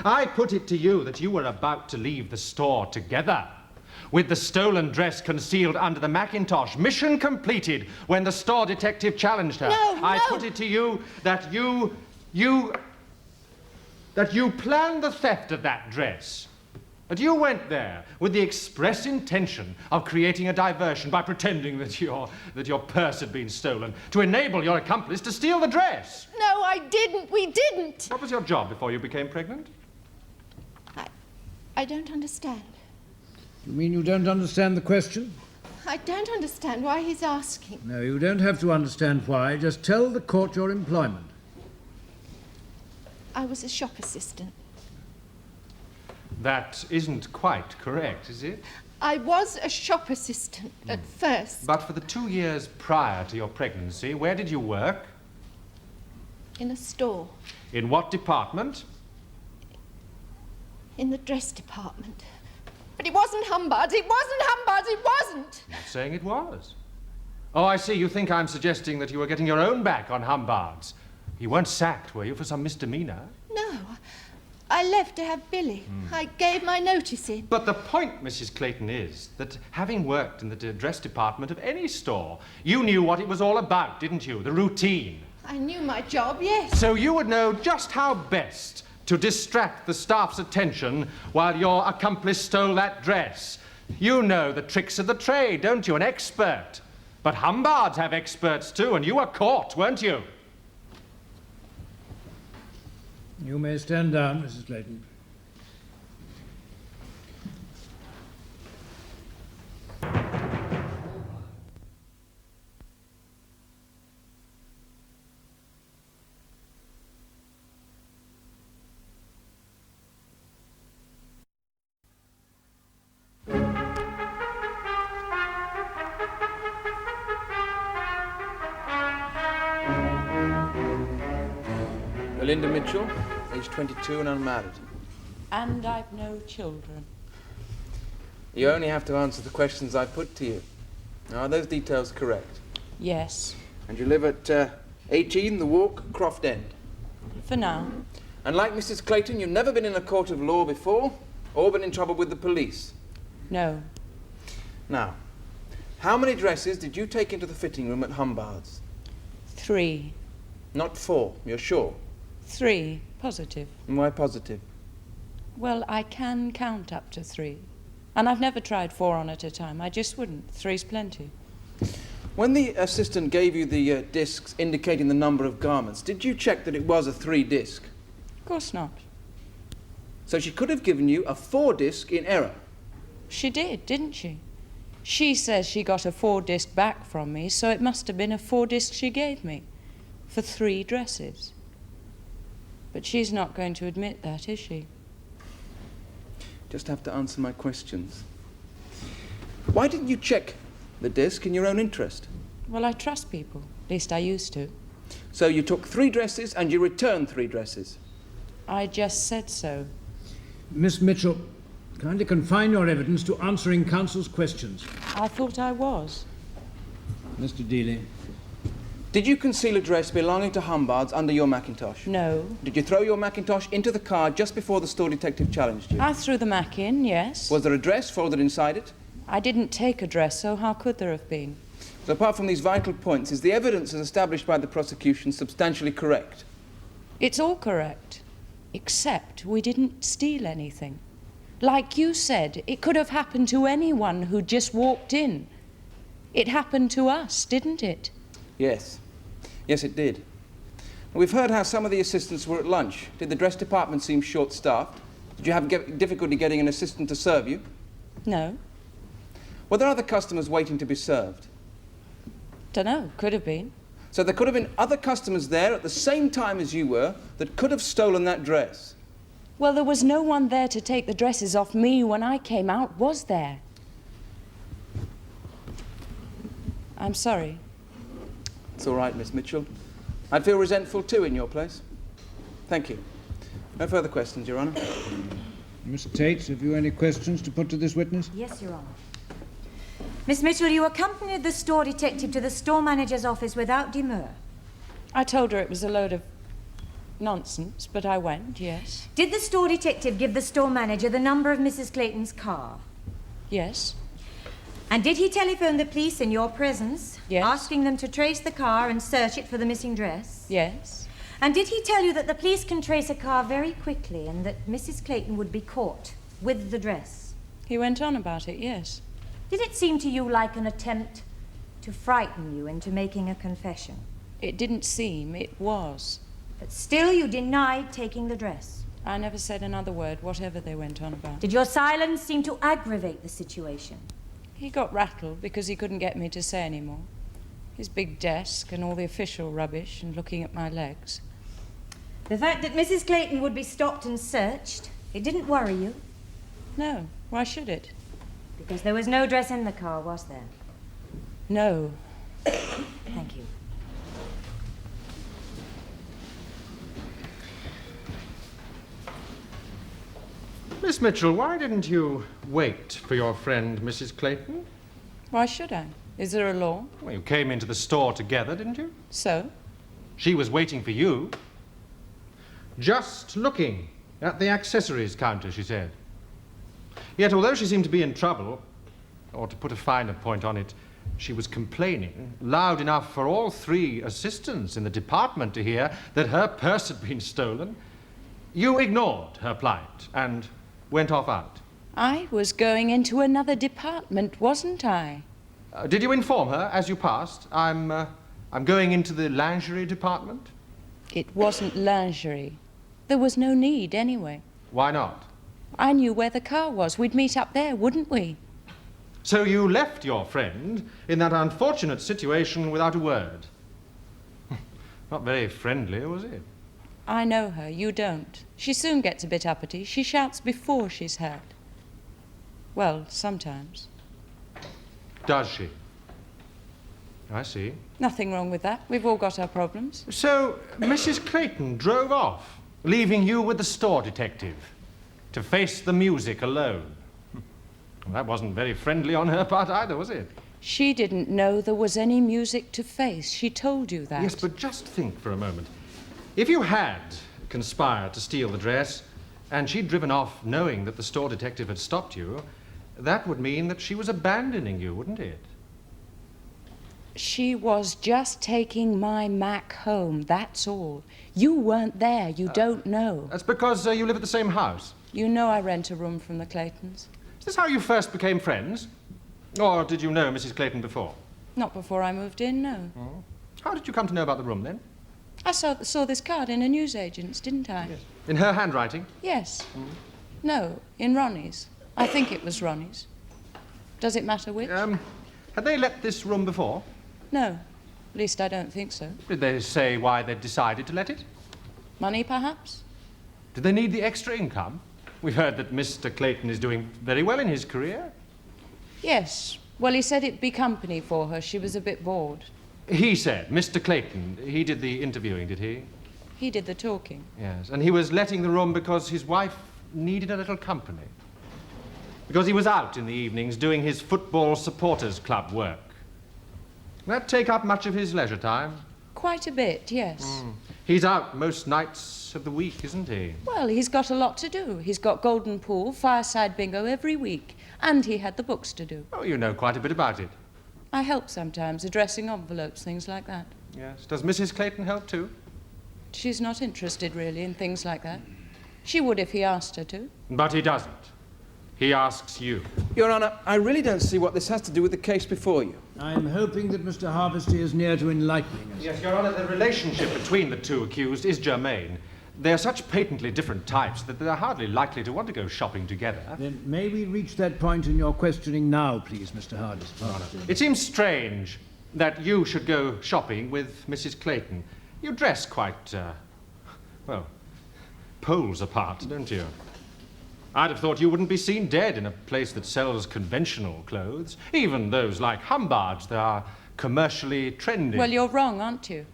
Speaker 3: I put it to you that you were about to leave the store together, with the stolen dress concealed under the Macintosh. Mission completed when the store detective challenged her. I put it to you that you planned the theft of that dress. That you went there with the express intention of creating a diversion by pretending that your purse had been stolen to enable your accomplice to steal the dress.
Speaker 10: No, I didn't. We didn't.
Speaker 3: What was your job before you became pregnant?
Speaker 10: I don't understand.
Speaker 4: You mean you don't understand the question?
Speaker 10: I don't understand why he's asking.
Speaker 4: No, you don't have to understand why. Just tell the court your employment.
Speaker 10: I was a shop assistant.
Speaker 3: That isn't quite correct, is it?
Speaker 10: I was a shop assistant at first.
Speaker 3: But for the 2 years prior to your pregnancy, where did you work?
Speaker 10: In a store.
Speaker 3: In what department?
Speaker 10: In the dress department. But it wasn't Hombards. It wasn't Hombards. It wasn't.
Speaker 3: I'm not saying it was. Oh, I see. You think I'm suggesting that you were getting your own back on Hombards. You weren't sacked, were you, for some misdemeanor?
Speaker 10: No. I left to have Billy. I gave my notice in.
Speaker 3: But the point, Mrs. Clayton, is that having worked in the dress department of any store, you knew what it was all about, didn't you? The routine.
Speaker 10: I knew my job, yes.
Speaker 3: So you would know just how best to distract the staff's attention while your accomplice stole that dress. You know the tricks of the trade, don't you? An expert. But Hombards have experts too, and you were caught, weren't you?
Speaker 4: You may stand down, Mrs. Clayton.
Speaker 6: Melinda Mitchell, age 22 and unmarried.
Speaker 12: And I've no children.
Speaker 6: You only have to answer the questions I put to you. Now, are those details correct?
Speaker 12: Yes.
Speaker 6: And you live at 18 The Walk, Croft End?
Speaker 12: For now.
Speaker 6: And like Mrs. Clayton, you've never been in a court of law before, or been in trouble with the police?
Speaker 12: No.
Speaker 6: Now, how many dresses did you take into the fitting room at Hombards?
Speaker 12: 3.
Speaker 6: Not 4, you're sure?
Speaker 12: 3, positive.
Speaker 6: And why positive?
Speaker 12: Well, I can count up to 3. And I've never tried 4 on at a time. I just wouldn't. 3's plenty.
Speaker 6: When the assistant gave you the discs indicating the number of garments, did you check that it was a 3-disc?
Speaker 12: Of course not.
Speaker 6: So she could have given you a 4-disc in error?
Speaker 12: She did, didn't she? She says she got a 4-disc back from me, so it must have been a 4-disc she gave me for 3 dresses. But she's not going to admit that, is she?
Speaker 6: Just have to answer my questions. Why didn't you check the disc in your own interest?
Speaker 12: Well, I trust people. At least I used to.
Speaker 6: So you took 3 dresses and you returned 3 dresses?
Speaker 12: I just said so.
Speaker 4: Miss Mitchell, kindly confine your evidence to answering counsel's questions.
Speaker 12: I thought I was.
Speaker 4: Mr. Dealey.
Speaker 6: Did you conceal a dress belonging to Hombards under your mackintosh?
Speaker 12: No.
Speaker 6: Did you throw your mackintosh into the car just before the store detective challenged you?
Speaker 12: I threw the Mac in, yes.
Speaker 6: Was there a dress folded inside it?
Speaker 12: I didn't take a dress, so how could there have been?
Speaker 6: So apart from these vital points, is the evidence as established by the prosecution substantially correct?
Speaker 12: It's all correct, except we didn't steal anything. Like you said, it could have happened to anyone who just walked in. It happened to us, didn't it?
Speaker 6: Yes. Yes, it did. We've heard how some of the assistants were at lunch. Did the dress department seem short-staffed? Did you have difficulty getting an assistant to serve you?
Speaker 12: No.
Speaker 6: Were there other customers waiting to be served?
Speaker 12: Dunno, could have been.
Speaker 6: So there could have been other customers there at the same time as you were that could have stolen that dress?
Speaker 12: Well, there was no one there to take the dresses off me when I came out, was there? I'm sorry.
Speaker 6: It's all right, Miss Mitchell. I'd feel resentful too in your place. Thank you. No further questions, Your Honour.
Speaker 4: Miss Tate, have you any questions to put to this witness?
Speaker 5: Yes, Your Honour. Miss Mitchell, you accompanied the store detective to the store manager's office without demur.
Speaker 12: I told her it was a load of nonsense, but I went, yes.
Speaker 5: Did the store detective give the store manager the number of Mrs. Clayton's car?
Speaker 12: Yes.
Speaker 5: And did he telephone the police in your presence?
Speaker 12: Yes.
Speaker 5: Asking them to trace the car and search it for the missing dress?
Speaker 12: Yes.
Speaker 5: And did he tell you that the police can trace a car very quickly and that Mrs. Clayton would be caught with the dress?
Speaker 12: He went on about it, yes.
Speaker 5: Did it seem to you like an attempt to frighten you into making a confession?
Speaker 12: It didn't seem, it was.
Speaker 5: But still you denied taking the dress?
Speaker 12: I never said another word, whatever they went on about.
Speaker 5: Did your silence seem to aggravate the situation?
Speaker 12: He got rattled because he couldn't get me to say any more. His big desk and all the official rubbish and looking at my legs.
Speaker 5: The fact that Mrs. Clayton would be stopped and searched, it didn't worry you?
Speaker 12: No, why should it?
Speaker 5: Because there was no dress in the car, was there?
Speaker 12: No.
Speaker 5: Thank you.
Speaker 3: Miss Mitchell, why didn't you wait for your friend, Mrs. Clayton?
Speaker 12: Why should I? Is there a law?
Speaker 3: Well, you came into the store together, didn't you?
Speaker 12: So?
Speaker 3: She was waiting for you. Just looking at the accessories counter, she said. Yet, although she seemed to be in trouble, or to put a finer point on it, she was complaining loud enough for all 3 assistants in the department to hear that her purse had been stolen. You ignored her plight and went off out.
Speaker 12: I was going into another department, wasn't I?
Speaker 3: Did you inform her as you passed? I'm going into the lingerie department?
Speaker 12: It wasn't lingerie. There was no need, anyway.
Speaker 3: Why not?
Speaker 12: I knew where the car was. We'd meet up there, wouldn't we?
Speaker 3: So you left your friend in that unfortunate situation without a word. Not very friendly, was it?
Speaker 12: I know her, you don't. She soon gets a bit uppity. She shouts before she's hurt. Well, sometimes.
Speaker 3: Does she? I see.
Speaker 12: Nothing wrong with that. We've all got our problems.
Speaker 3: So, Mrs. Clayton drove off, leaving you with the store detective to face the music alone. Well, that wasn't very friendly on her part either, was it?
Speaker 12: She didn't know there was any music to face. She told you that.
Speaker 3: Yes, but just think for a moment. If you had conspired to steal the dress, and she'd driven off knowing that the store detective had stopped you, that would mean that she was abandoning you, wouldn't it?
Speaker 12: She was just taking my Mac home, that's all. You weren't there, you don't know.
Speaker 3: That's because you live at the same house.
Speaker 12: You know I rent a room from the Claytons.
Speaker 3: Is this how you first became friends? Or did you know Mrs. Clayton before?
Speaker 12: Not before I moved in, no.
Speaker 3: Oh. How did you come to know about the room, then?
Speaker 12: I saw this card in a newsagent's, didn't I?
Speaker 3: Yes. In her handwriting?
Speaker 12: Yes. No, in Ronnie's. I think it was Ronnie's. Does it matter which?
Speaker 3: Had they let this room before?
Speaker 12: No. At least I don't think so.
Speaker 3: Did they say why they'd decided to let it?
Speaker 12: Money, perhaps?
Speaker 3: Did they need the extra income? We've heard that Mr. Clayton is doing very well in his career.
Speaker 12: Yes. Well, he said it'd be company for her. She was a bit bored.
Speaker 3: He said, Mr. Clayton, he did the interviewing, did he?
Speaker 12: He did the talking.
Speaker 3: Yes, and he was letting the room because his wife needed a little company. Because he was out in the evenings doing his football supporters club work. That take up much of his leisure time?
Speaker 12: Quite a bit, yes.
Speaker 3: He's out most nights of the week, isn't he?
Speaker 12: Well, he's got a lot to do. He's got golden pool, fireside bingo every week, and he had the books to do.
Speaker 3: Oh, you know quite a bit about it.
Speaker 12: I help sometimes, addressing envelopes, things like that.
Speaker 3: Yes. Does Mrs. Clayton help too?
Speaker 12: She's not interested, really, in things like that. She would if he asked her to.
Speaker 3: But he doesn't. He asks you.
Speaker 6: Your Honour, I really don't see what this has to do with the case before you.
Speaker 4: I'm hoping that Mr. Harvesty is near to enlightening us.
Speaker 3: Yes, Your Honour, the relationship between the two accused is germane. They're such patently different types that they're hardly likely to want to go shopping together.
Speaker 4: Then may we reach that point in your questioning now, please, Mr. Harvesty?
Speaker 3: It seems strange that you should go shopping with Mrs. Clayton. You dress quite, well, poles apart, don't you? I'd have thought you wouldn't be seen dead in a place that sells conventional clothes, even those like Hombards that are commercially trendy.
Speaker 12: Well, you're wrong, aren't you?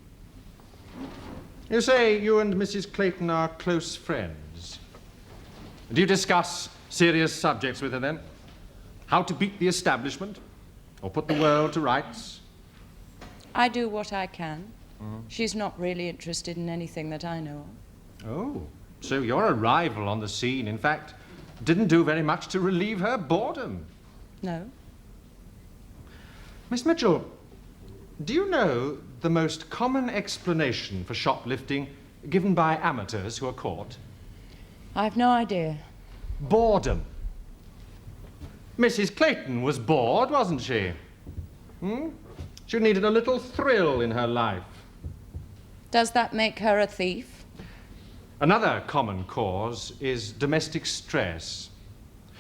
Speaker 3: You say you and Mrs. Clayton are close friends. Do you discuss serious subjects with her, then? How to beat the establishment? Or put the world to rights?
Speaker 12: I do what I can. She's not really interested in anything that I know of.
Speaker 3: Oh, so your arrival on the scene, in fact, didn't do very much to relieve her boredom.
Speaker 12: No.
Speaker 3: Miss Mitchell, do you know the most common explanation for shoplifting given by amateurs who are caught?
Speaker 12: I've no idea.
Speaker 3: Boredom. Mrs. Clayton was bored, wasn't she? She needed a little thrill in her life.
Speaker 12: Does that make her a thief?
Speaker 3: Another common cause is domestic stress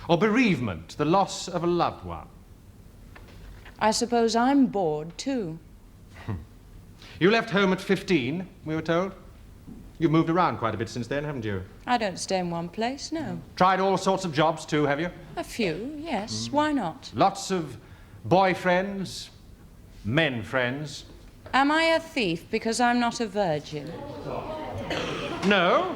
Speaker 3: or bereavement, the loss of a loved one.
Speaker 12: I suppose I'm bored, too.
Speaker 3: You left home at 15, we were told. You've moved around quite a bit since then, haven't you?
Speaker 12: I don't stay in one place, no.
Speaker 3: Tried all sorts of jobs, too, have you?
Speaker 12: A few, yes. Why not?
Speaker 3: Lots of boyfriends, men friends.
Speaker 12: Am I a thief because I'm not a virgin?
Speaker 3: No.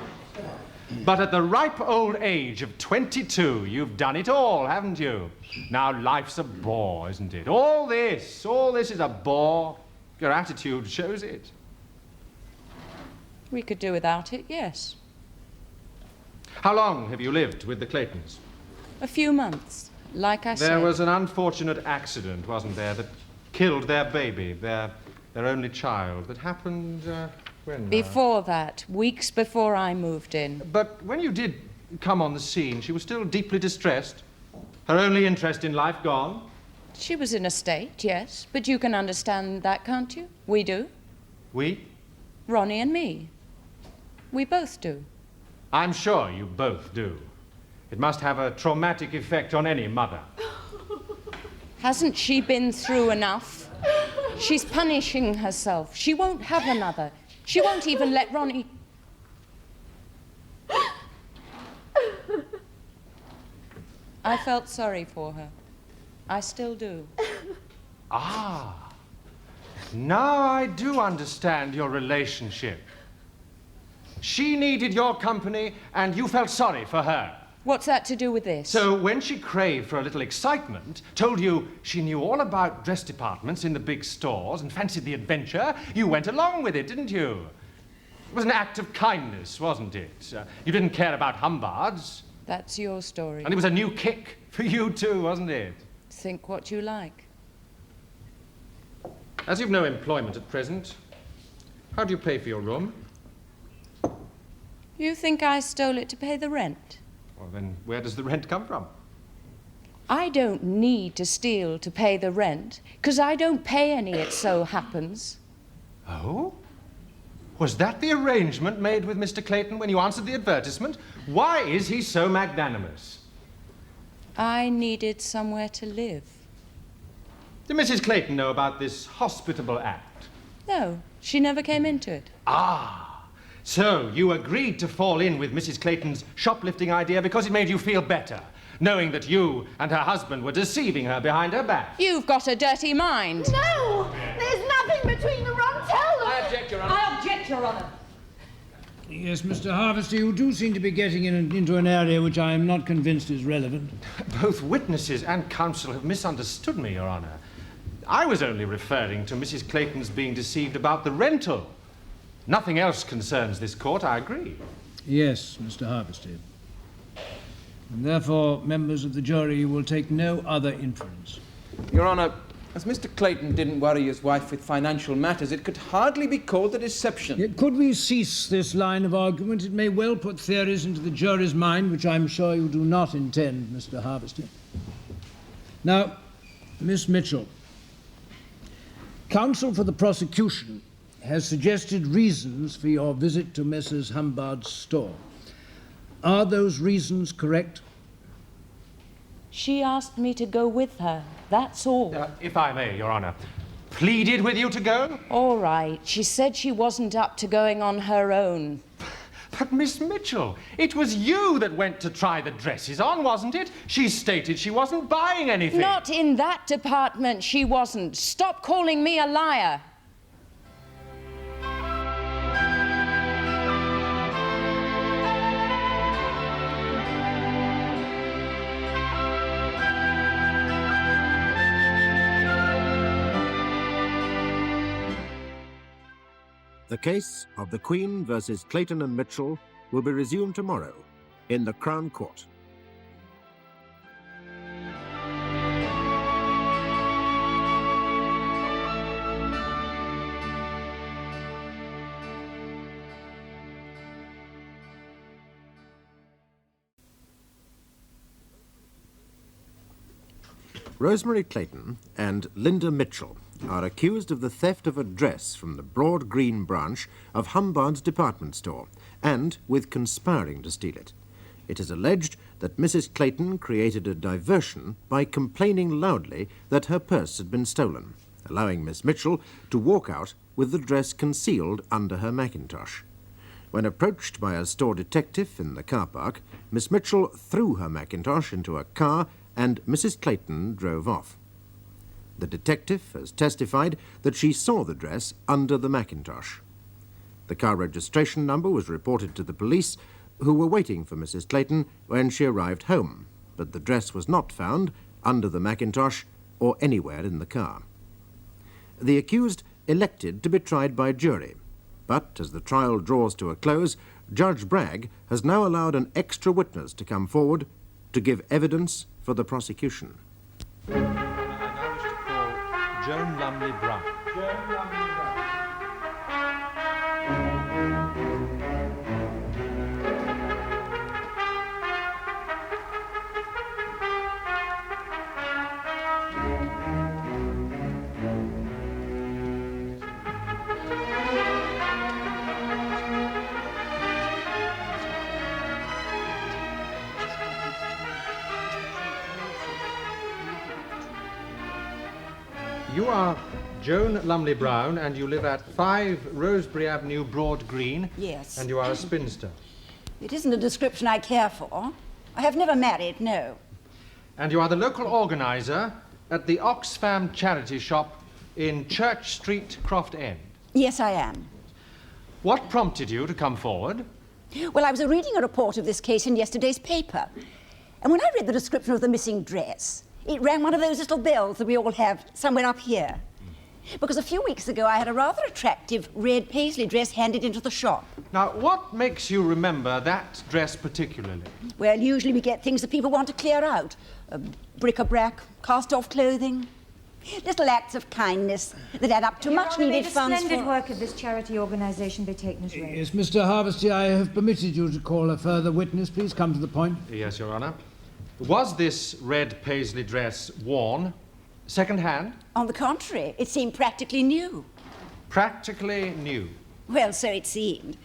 Speaker 3: But at the ripe old age of 22, you've done it all, haven't you? Now life's a bore, isn't it? All this is a bore. Your attitude shows it.
Speaker 12: We could do without it, yes.
Speaker 3: How long have you lived with the Claytons?
Speaker 12: A few months, like I said.
Speaker 3: There was an unfortunate accident, wasn't there, that killed their baby, their only child. That happened, when?
Speaker 12: Before that, weeks before I moved in.
Speaker 3: But when you did come on the scene, she was still deeply distressed. Her only interest in life gone.
Speaker 12: She was in a state, yes. But you can understand that, can't you? We do.
Speaker 3: We?
Speaker 12: Ronnie and me. We both do.
Speaker 3: I'm sure you both do. It must have a traumatic effect on any mother.
Speaker 12: Hasn't she been through enough? She's punishing herself. She won't have another. She won't even let Ronnie... I felt sorry for her. I still do.
Speaker 3: Ah. Now I do understand your relationship. She needed your company, and you felt sorry for her.
Speaker 12: What's that to do with this?
Speaker 3: So when she craved for a little excitement, told you she knew all about dress departments in the big stores and fancied the adventure, you went along with it, didn't you? It was an act of kindness, wasn't it? You didn't care about Hombards.
Speaker 12: That's your story.
Speaker 3: And it was a new kick for you too, wasn't it?
Speaker 12: Think what you like.
Speaker 3: As you've no employment at present, how do you pay for your room?
Speaker 12: You think I stole it to pay the rent?
Speaker 3: Well, then where does the rent come from?
Speaker 12: I don't need to steal to pay the rent, because I don't pay any, it so happens.
Speaker 3: Oh? Was that the arrangement made with Mr. Clayton when you answered the advertisement? Why is he so magnanimous?
Speaker 12: I needed somewhere to live.
Speaker 3: Did Mrs. Clayton know about this hospitable act?
Speaker 12: No, she never came into it.
Speaker 3: Ah, so you agreed to fall in with Mrs. Clayton's shoplifting idea because it made you feel better, knowing that you and her husband were deceiving her behind her back.
Speaker 12: You've got a dirty mind.
Speaker 10: No! There's nothing between the Rontello.
Speaker 6: I object, Your Honour.
Speaker 5: I object, Your Honour.
Speaker 4: Yes, Mr. Harvester, you do seem to be getting into an area which I am not convinced is relevant.
Speaker 3: Both witnesses and counsel have misunderstood me, Your Honour. I was only referring to Mrs. Clayton's being deceived about the rental. Nothing else concerns this court, I agree.
Speaker 4: Yes, Mr. Harvester. And therefore, members of the jury, you will take no other inference.
Speaker 6: Your Honour, as Mr. Clayton didn't worry his wife with financial matters, it could hardly be called a deception.
Speaker 4: Yet could we cease this line of argument, it may well put theories into the jury's mind, which I'm sure you do not intend, Mr. Harvester. Now, Miss Mitchell, counsel for the prosecution has suggested reasons for your visit to Messrs. Humbard's store. Are those reasons correct?
Speaker 12: She asked me to go with her, that's all.
Speaker 3: If I may, Your Honour, pleaded with you to go?
Speaker 12: All right, she said she wasn't up to going on her own.
Speaker 3: But, Miss Mitchell, it was you that went to try the dresses on, wasn't it? She stated she wasn't buying anything.
Speaker 12: Not in that department, she wasn't. Stop calling me a liar.
Speaker 1: The case of the Queen versus Clayton and Mitchell will be resumed tomorrow in the Crown Court. Rosemary Clayton and Linda Mitchell are accused of the theft of a dress from the Broad Green branch of Hombards department store and with conspiring to steal it. It is alleged that Mrs. Clayton created a diversion by complaining loudly that her purse had been stolen, allowing Miss Mitchell to walk out with the dress concealed under her mackintosh. When approached by a store detective in the car park, Miss Mitchell threw her mackintosh into a car and Mrs. Clayton drove off. The detective has testified that she saw the dress under the mackintosh. The car registration number was reported to the police, who were waiting for Mrs. Clayton when she arrived home, but the dress was not found under the mackintosh or anywhere in the car. The accused elected to be tried by jury, but as the trial draws to a close, Judge Bragg has now allowed an extra witness to come forward to give evidence for the prosecution.
Speaker 3: I now wish to call Joan Lumley Brown. Joan Lumley Brown. You are Joan Lumley Brown, and you live at 5 Rosebery Avenue, Broad Green.
Speaker 13: Yes.
Speaker 3: And you are a spinster.
Speaker 13: It isn't a description I care for. I have never married, no.
Speaker 3: And you are the local organizer at the Oxfam charity shop, in Church Street, Croft End?
Speaker 13: Yes, I am.
Speaker 3: What prompted you to come forward?
Speaker 13: Well, I was reading a report of this case in yesterday's paper. And when I read the description of the missing dress, it rang one of those little bells that we all have somewhere up here. Because a few weeks ago I had a rather attractive red paisley dress handed into the shop.
Speaker 3: Now, what makes you remember that dress particularly?
Speaker 13: Well, usually we get things that people want to clear out. Bric-a-brac, cast-off clothing, little acts of kindness that add up to much-needed funds
Speaker 5: Splendid work of this charity organisation be taken as read.
Speaker 4: Yes, Mr. Harvesty, I have permitted you to call a further witness. Please come to the point.
Speaker 3: Yes, Your Honour. Was this red paisley dress worn second-hand?
Speaker 13: On the contrary, it seemed practically new.
Speaker 3: Practically new?
Speaker 13: Well, so it seemed.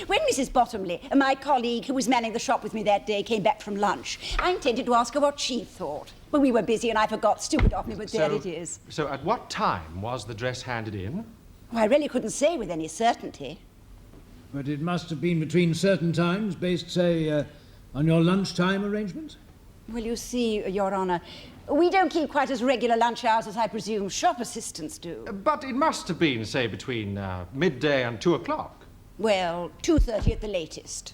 Speaker 13: When Mrs. Bottomley, my colleague who was manning the shop with me that day, came back from lunch, I intended to ask her what she thought. But we were busy and I forgot. Stupid of me, but there it is.
Speaker 3: So at what time was the dress handed in?
Speaker 13: Well, I really couldn't say with any certainty.
Speaker 4: But it must have been between certain times, based, say, on your lunchtime arrangements?
Speaker 13: Well, you see, Your Honour, we don't keep quite as regular lunch hours as I presume shop assistants do.
Speaker 3: But it must have been, say, between midday and 2 o'clock.
Speaker 13: Well, 2:30 at the latest.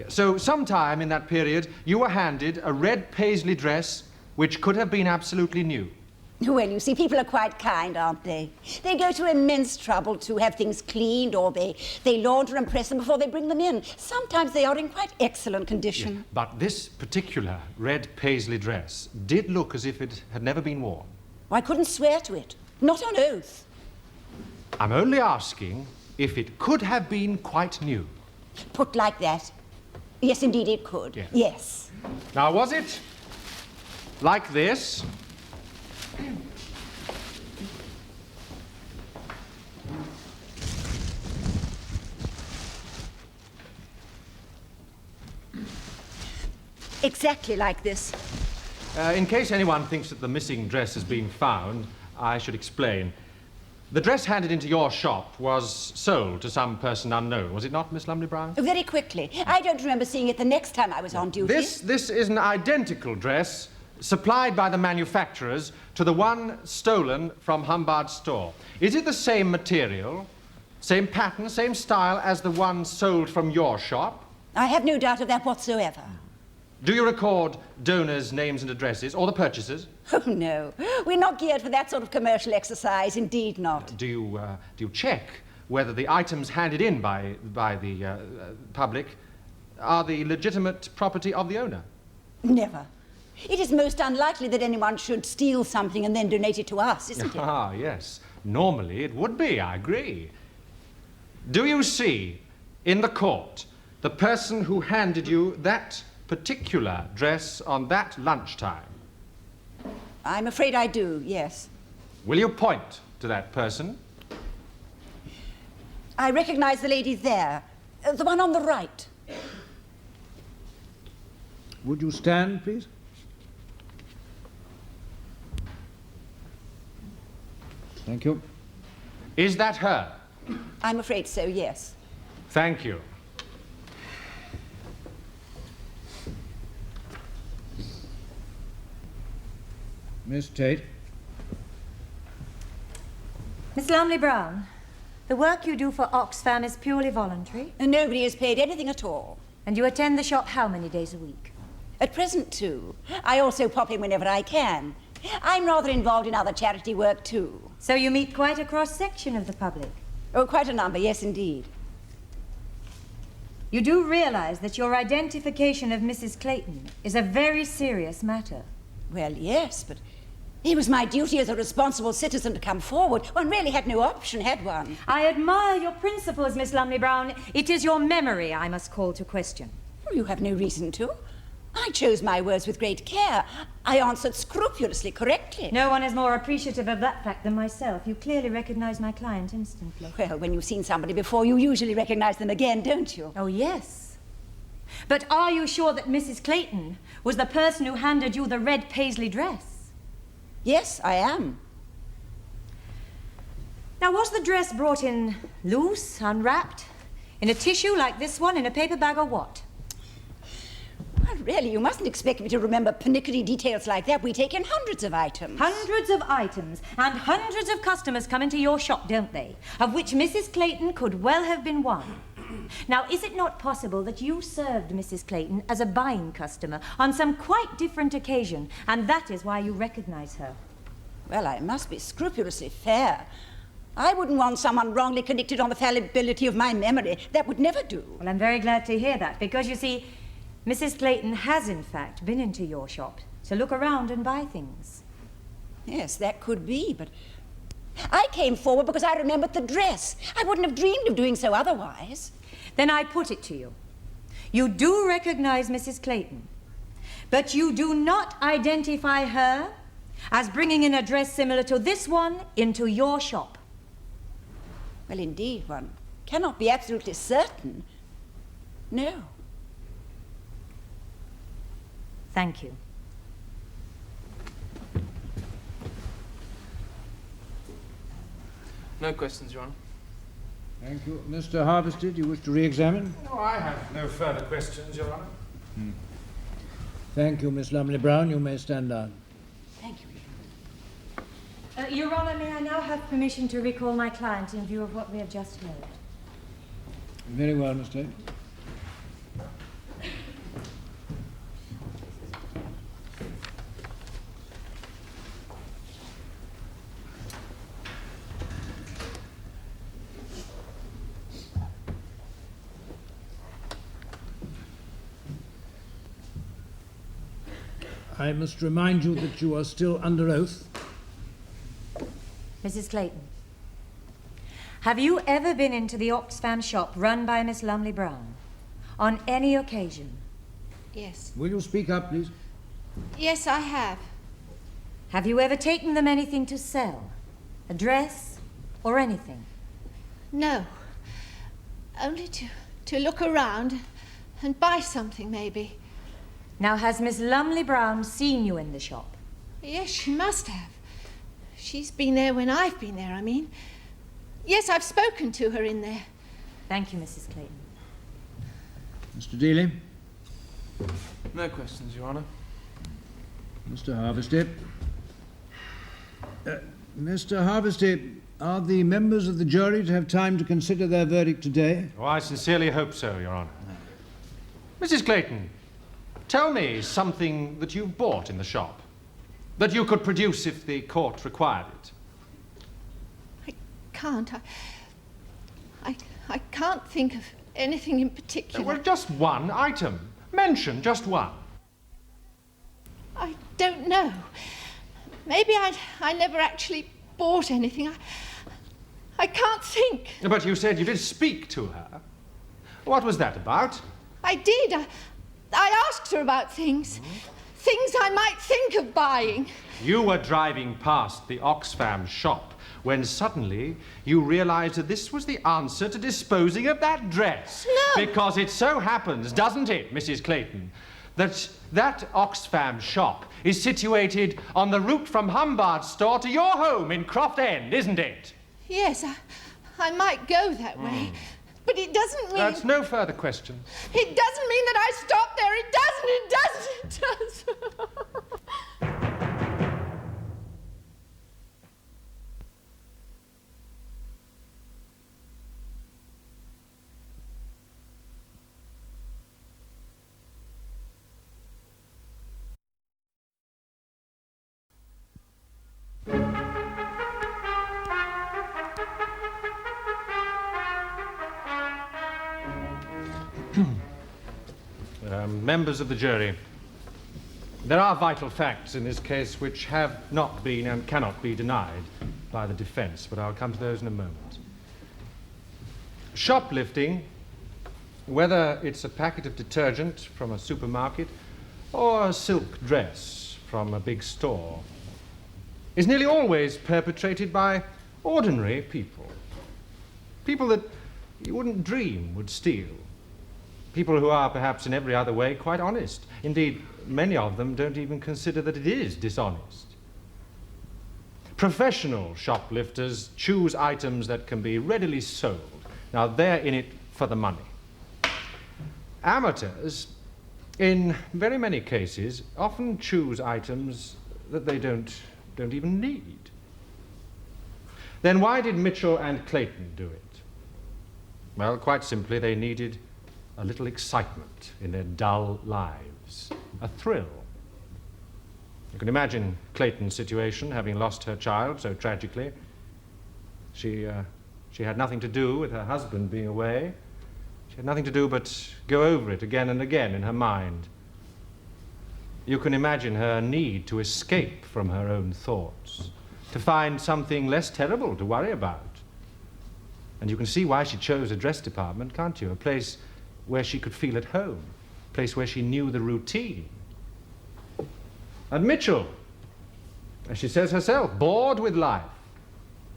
Speaker 3: So sometime in that period, you were handed a red paisley dress which could have been absolutely new.
Speaker 13: Well, you see, people are quite kind, aren't they? They go to immense trouble to have things cleaned, or they launder and press them before they bring them in. Sometimes they are in quite excellent condition.
Speaker 3: Yes, but this particular red paisley dress did look as if it had never been worn.
Speaker 13: I couldn't swear to it. Not on oath.
Speaker 3: I'm only asking if it could have been quite new.
Speaker 13: Put like that. Yes, indeed it could.
Speaker 3: Yes.
Speaker 13: Yes.
Speaker 3: Now, was it like this?
Speaker 13: Exactly like this.
Speaker 3: In case anyone thinks that the missing dress has been found, I should explain. The dress handed into your shop was sold to some person unknown, was it not, Miss Lumley Brown?
Speaker 13: Very quickly. I don't remember seeing it the next time I was on duty.
Speaker 3: This is an identical dress supplied by the manufacturers to the one stolen from Hombards' store. Is it the same material, same pattern, same style as the one sold from your shop?
Speaker 13: I have no doubt of that whatsoever.
Speaker 3: Do you record donors' names and addresses, or the purchasers?
Speaker 13: Oh, no. We're not geared for that sort of commercial exercise, indeed not.
Speaker 3: Do you check whether the items handed in by the public are the legitimate property of the owner?
Speaker 13: Never. It is most unlikely that anyone should steal something and then donate it to us, isn't it?
Speaker 3: Ah, yes. Normally it would be, I agree. Do you see in the court the person who handed you that particular dress on that lunchtime?
Speaker 13: I'm afraid I do, yes.
Speaker 3: Will you point to that person?
Speaker 13: I recognize the lady there, the one on the right.
Speaker 4: Would you stand, please? Thank you.
Speaker 3: Is that her?
Speaker 13: I'm afraid so, yes.
Speaker 3: Thank you.
Speaker 4: Miss Tate.
Speaker 5: Miss Lumley Brown, the work you do for Oxfam is purely voluntary?
Speaker 13: And nobody has paid anything at all.
Speaker 5: And you attend the shop how many days a week?
Speaker 13: At present, 2. I also pop in whenever I can. I'm rather involved in other charity work, too.
Speaker 5: So you meet quite a cross-section of the public?
Speaker 13: Oh, quite a number, yes, indeed.
Speaker 5: You do realize that your identification of Mrs. Clayton is a very serious matter?
Speaker 13: Well, yes, but it was my duty as a responsible citizen to come forward. One really had no option, had one.
Speaker 5: I admire your principles, Miss Lumley Brown. It is your memory I must call to question.
Speaker 13: Well, you have no reason to. I chose my words with great care. I answered scrupulously correctly.
Speaker 5: No one is more appreciative of that fact than myself. You clearly recognize my client instantly.
Speaker 13: Well, when you've seen somebody before, you usually recognize them again, don't you?
Speaker 5: Oh, yes. But are you sure that Mrs. Clayton was the person who handed you the red paisley dress?
Speaker 13: Yes, I am.
Speaker 5: Now, was the dress brought in loose, unwrapped, in a tissue like this one, in a paper bag, or what?
Speaker 13: Well, Really, you mustn't expect me to remember pernickety details like that. We take in hundreds of items.
Speaker 5: Hundreds of items, and hundreds of customers come into your shop, don't they? Of which Mrs. Clayton could well have been one. Now, is it not possible that you served Mrs. Clayton as a buying customer on some quite different occasion, and that is why you recognize her?
Speaker 13: Well, I must be scrupulously fair. I wouldn't want someone wrongly convicted on the fallibility of my memory. That would never do.
Speaker 5: Well, I'm very glad to hear that, because, you see, Mrs. Clayton has, in fact, been into your shop to look around and buy things.
Speaker 13: Yes, that could be, but I came forward because I remembered the dress. I wouldn't have dreamed of doing so otherwise.
Speaker 5: Then I put it to you. You do recognize Mrs. Clayton, but you do not identify her as bringing in a dress similar to this one into your shop.
Speaker 13: Well, indeed, one cannot be absolutely certain. No.
Speaker 5: Thank you.
Speaker 6: No questions, Your Honour.
Speaker 4: Thank you. Mr. Harvested, you wish to re-examine?
Speaker 3: No, I have no further questions, Your Honour.
Speaker 4: Thank you, Miss Lumley Brown. You may stand down.
Speaker 13: Thank you.
Speaker 5: Your Honour, may I now have permission to recall my client in view of what we have just heard?
Speaker 4: Very well, Miss Tate. I must remind you that you are still under oath.
Speaker 5: Mrs. Clayton, have you ever been into the Oxfam shop run by Miss Lumley Brown? On any occasion?
Speaker 10: Yes.
Speaker 4: Will you speak up, please?
Speaker 10: Yes, I have.
Speaker 5: Have you ever taken them anything to sell? A dress or anything?
Speaker 10: No. Only to look around and buy something, maybe.
Speaker 5: Now, has Miss Lumley Brown seen you in the shop?
Speaker 10: Yes, she must have. She's been there when I've been there, I mean. Yes, I've spoken to her in there.
Speaker 5: Thank you, Mrs. Clayton.
Speaker 4: Mr. Dealey?
Speaker 6: No questions, Your Honour.
Speaker 4: Mr. Harvested? Mr. Harvested, are the members of the jury to have time to consider their verdict today?
Speaker 3: Oh, I sincerely hope so, Your Honour. Mrs. Clayton, tell me something that you've bought in the shop, that you could produce if the court required it.
Speaker 10: I can't. I can't think of anything in particular.
Speaker 3: Well, just one item. Mention just one.
Speaker 10: I don't know. Maybe I never actually bought anything. I can't think.
Speaker 3: But you said you did speak to her. What was that about?
Speaker 10: I did. I asked her about things. Things I might think of buying.
Speaker 3: You were driving past the Oxfam shop when suddenly you realized that this was the answer to disposing of that dress.
Speaker 10: No!
Speaker 3: Because it so happens, doesn't it, Mrs. Clayton, that Oxfam shop is situated on the route from Hombards store to your home in Croft End, isn't it?
Speaker 10: Yes, I might go that way. But it doesn't mean...
Speaker 3: That's no further question.
Speaker 10: It doesn't mean that I stopped there. It doesn't.
Speaker 3: Members of the jury, there are vital facts in this case which have not been and cannot be denied by the defense, but I'll come to those in a moment. Shoplifting, whether it's a packet of detergent from a supermarket or a silk dress from a big store, is nearly always perpetrated by ordinary people. People that you wouldn't dream would steal. People who are perhaps in every other way quite honest. Indeed, many of them don't even consider that it is dishonest. Professional shoplifters choose items that can be readily sold. Now, they're in it for the money. Amateurs in very many cases, often choose items that they don't even need. Then why did Mitchell and Clayton do it? Well, quite simply, they needed a little excitement in their dull lives, a thrill. You can imagine Clayton's situation, having lost her child so tragically. She had nothing to do with her husband being away. She had nothing to do but go over it again and again in her mind. You can imagine her need to escape from her own thoughts, to find something less terrible to worry about. And you can see why she chose a dress department, can't you? A place where she could feel at home, a place where she knew the routine. And Mitchell, as she says herself, bored with life,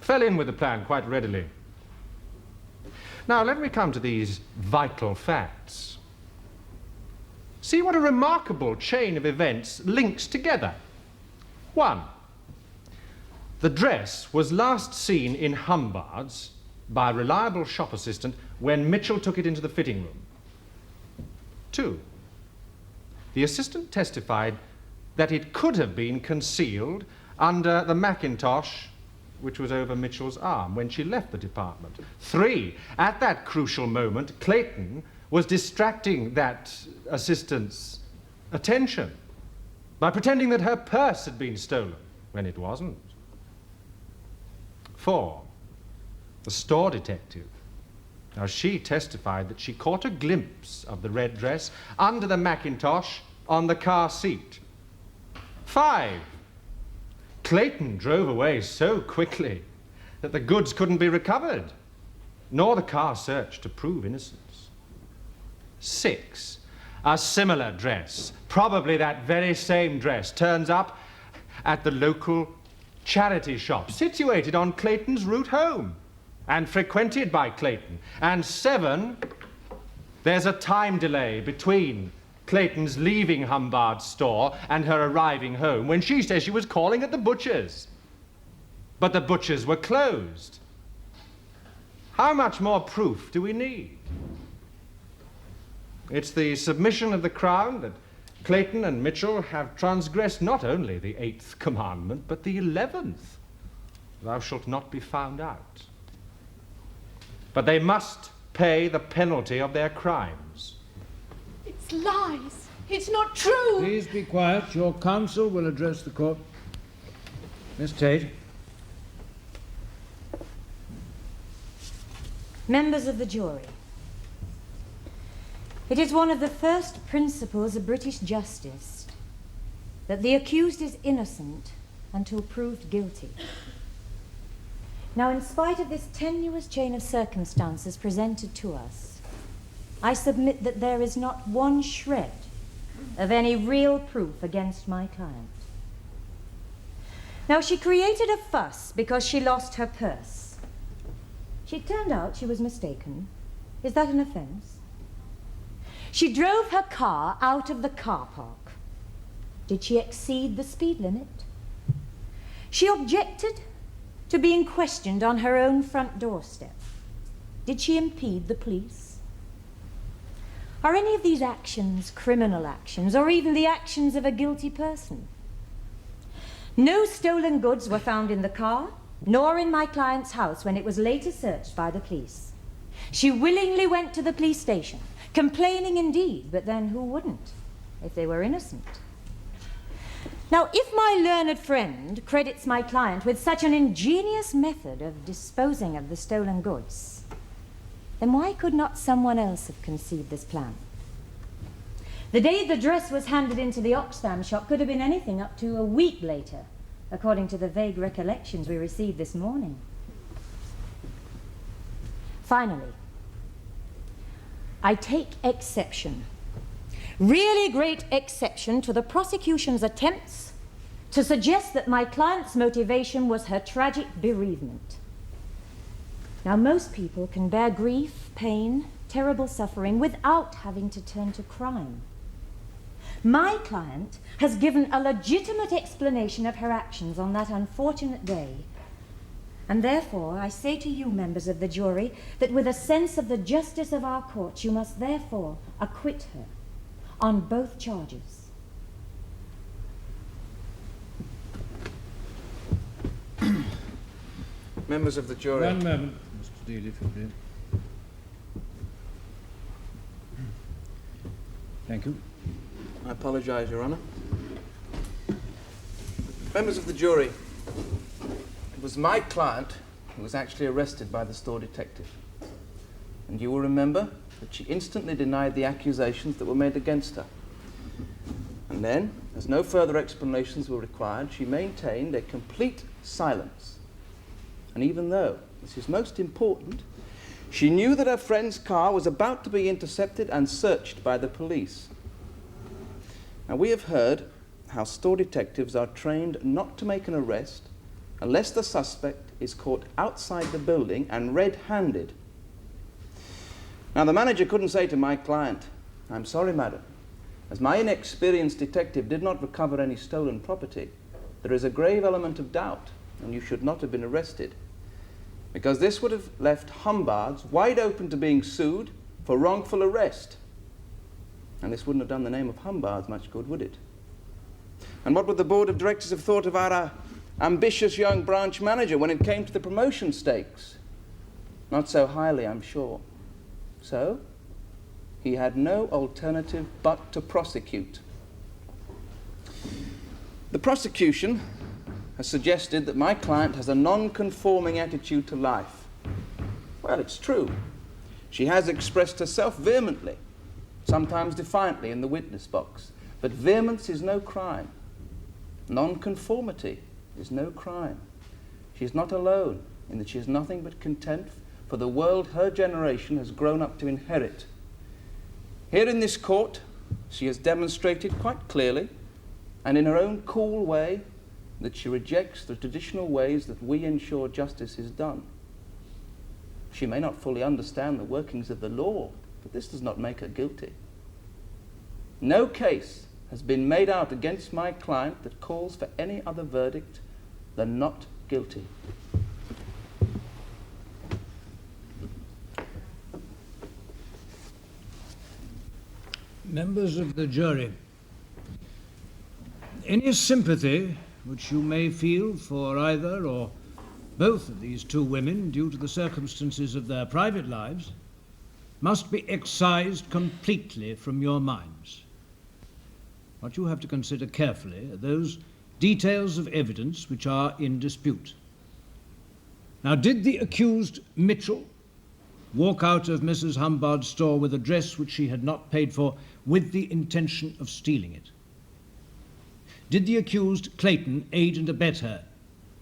Speaker 3: fell in with the plan quite readily. Now, let me come to these vital facts. See what a remarkable chain of events links together. 1. The dress was last seen in Hombards by a reliable shop assistant when Mitchell took it into the fitting room. 2. The assistant testified that it could have been concealed under the mackintosh which was over Mitchell's arm when she left the department. 3. At that crucial moment, Clayton was distracting that assistant's attention by pretending that her purse had been stolen when it wasn't. 4. The store detective. Now, she testified that she caught a glimpse of the red dress under the mackintosh on the car seat. 5. Clayton drove away so quickly that the goods couldn't be recovered, nor the car searched to prove innocence. 6. A similar dress, probably that very same dress, turns up at the local charity shop situated on Clayton's route home and frequented by Clayton. And 7, there's a time delay between Clayton's leaving Humbard's store and her arriving home when she says she was calling at the butcher's. But the butchers were closed. How much more proof do we need? It's the submission of the Crown that Clayton and Mitchell have transgressed not only the 8th Commandment, but the 11th. Thou shalt not be found out. But they must pay the penalty of their crimes.
Speaker 10: It's lies. It's not true.
Speaker 4: Please be quiet. Your counsel will address the court. Miss Tate.
Speaker 5: Members of the jury, it is one of the first principles of British justice that the accused is innocent until proved guilty. Now, in spite of this tenuous chain of circumstances presented to us, I submit that there is not one shred of any real proof against my client. Now, she created a fuss because she lost her purse. It turned out she was mistaken. Is that an offence? She drove her car out of the car park. Did she exceed the speed limit? She objected to being questioned on her own front doorstep. Did she impede the police? Are any of these actions criminal actions, or even the actions of a guilty person? No stolen goods were found in the car, nor in my client's house when it was later searched by the police. She willingly went to the police station, complaining indeed, but then who wouldn't, if they were innocent? Now, if my learned friend credits my client with such an ingenious method of disposing of the stolen goods, then why could not someone else have conceived this plan? The day the dress was handed into the Oxfam shop could have been anything up to a week later, according to the vague recollections we received this morning. Finally, I take exception, really great exception, to the prosecution's attempts to suggest that my client's motivation was her tragic bereavement. Now, most people can bear grief, pain, terrible suffering without having to turn to crime. My client has given a legitimate explanation of her actions on that unfortunate day. And therefore, I say to you, members of the jury, that with a sense of the justice of our court, you must therefore acquit her on both charges.
Speaker 6: Members of the jury.
Speaker 4: One moment, Mr. Dealey, if you please. Thank you.
Speaker 6: I apologise, Your Honour. Members of the jury, it was my client who was actually arrested by the store detective. And you will remember that she instantly denied the accusations that were made against her. And then, as no further explanations were required, she maintained a complete silence. And even though, this is most important, she knew that her friend's car was about to be intercepted and searched by the police. Now, we have heard how store detectives are trained not to make an arrest unless the suspect is caught outside the building and red-handed. Now, the manager couldn't say to my client, "I'm sorry, madam, as my inexperienced detective did not recover any stolen property, there is a grave element of doubt, and you should not have been arrested," because this would have left Hombards wide open to being sued for wrongful arrest. And this wouldn't have done the name of Hombards much good, would it? And what would the board of directors have thought of our ambitious young branch manager when it came to the promotion stakes? Not so highly, I'm sure. So, he had no alternative but to prosecute. The prosecution has suggested that my client has a non-conforming attitude to life. Well, it's true. She has expressed herself vehemently, sometimes defiantly in the witness box. But vehemence is no crime. Non-conformity is no crime. She is not alone in that she has nothing but contempt for the world her generation has grown up to inherit. Here in this court, she has demonstrated quite clearly, and in her own cool way, that she rejects the traditional ways that we ensure justice is done. She may not fully understand the workings of the law, but this does not make her guilty. No case has been made out against my client that calls for any other verdict than not guilty.
Speaker 4: Members of the jury, any sympathy which you may feel for either or both of these two women due to the circumstances of their private lives must be excised completely from your minds. What you have to consider carefully are those details of evidence which are in dispute. Now, did the accused Mitchell walk out of Mrs. Humbard's store with a dress which she had not paid for with the intention of stealing it? Did the accused Clayton aid and abet her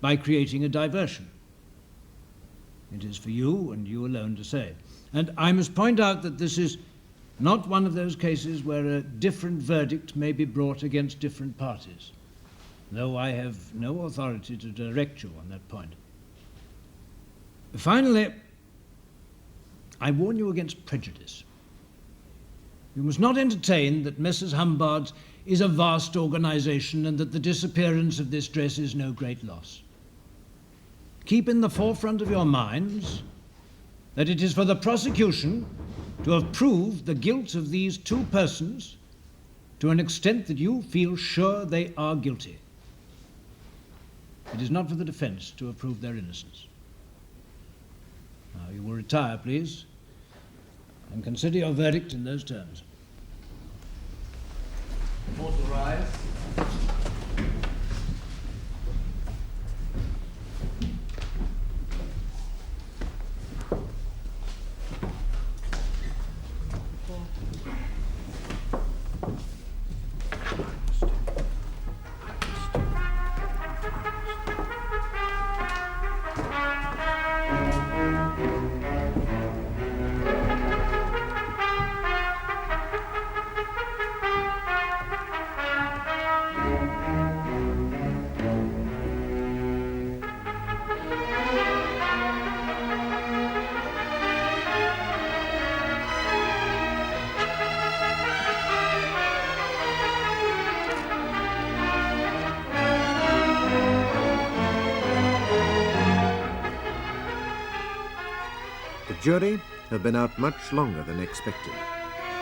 Speaker 4: by creating a diversion? It is for you and you alone to say. And I must point out that this is not one of those cases where a different verdict may be brought against different parties, though I have no authority to direct you on that point. Finally, I warn you against prejudice. You must not entertain that Mrs. Humbards is a vast organization and that the disappearance of this dress is no great loss. Keep in the forefront of your minds that it is for the prosecution to have proved the guilt of these two persons to an extent that you feel sure they are guilty. It is not for the defense to have proved their innocence. Now, you will retire, please, and consider your verdict in those terms.
Speaker 7: Court will rise.
Speaker 1: The jury have been out much longer than expected.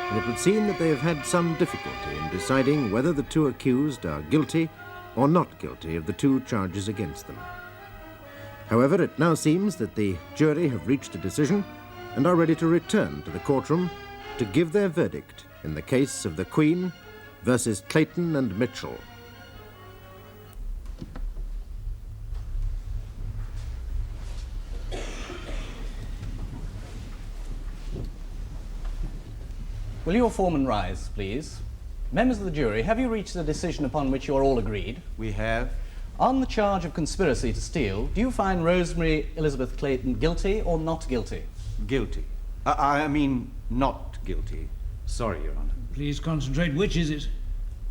Speaker 1: and it would seem that they have had some difficulty in deciding whether the two accused are guilty or not guilty of the two charges against them. However, it now seems that the jury have reached a decision and are ready to return to the courtroom to give their verdict in the case of the Queen versus Clayton and Mitchell.
Speaker 14: Will your foreman rise, please? Members of the jury, have you reached a decision upon which you are all agreed?
Speaker 15: We have.
Speaker 14: On the charge of conspiracy to steal, do you find Rosemary Elizabeth Clayton guilty or not guilty?
Speaker 15: Guilty. I mean, not guilty. Sorry, Your Honor.
Speaker 4: Please concentrate. Which is it?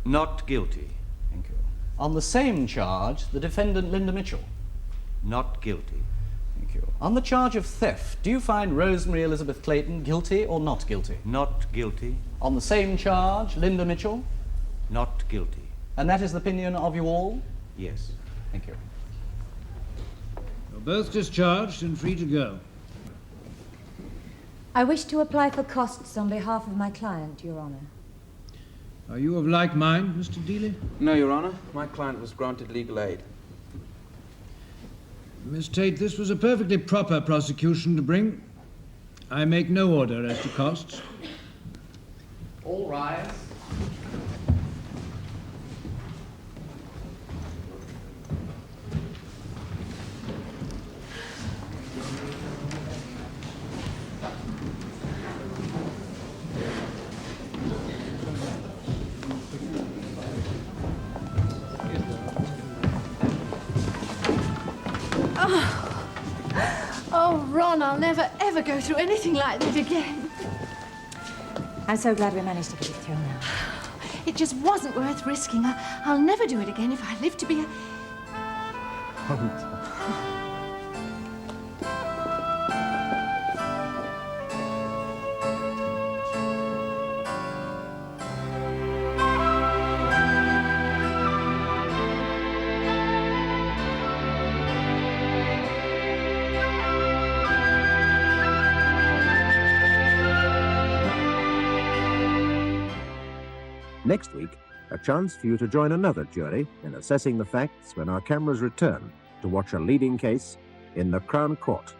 Speaker 15: Not guilty. Thank you.
Speaker 14: On the same charge, the defendant Linda Mitchell?
Speaker 15: Not guilty.
Speaker 14: Thank you. On the charge of theft, do you find Rosemary Elizabeth Clayton guilty or not guilty?
Speaker 15: Not guilty.
Speaker 14: On the same charge, Linda Mitchell?
Speaker 15: Not guilty.
Speaker 14: And that is the opinion of you all?
Speaker 15: Yes.
Speaker 14: Thank you.
Speaker 4: You're both discharged and free to go.
Speaker 5: I wish to apply for costs on behalf of my client, Your Honor.
Speaker 4: Are you of like mind, Mr. Dealey?
Speaker 6: No, Your Honor. My client was granted legal aid.
Speaker 4: Miss Tate, this was a perfectly proper prosecution to bring. I make no order as to costs.
Speaker 14: All rise.
Speaker 10: Oh, Ron, I'll never, ever go through anything like that again.
Speaker 5: I'm so glad we managed to get it through now.
Speaker 10: It just wasn't worth risking. I'll never do it again if I live to be a...
Speaker 1: Next week, a chance for you to join another jury in assessing the facts when our cameras return to watch a leading case in the Crown Court.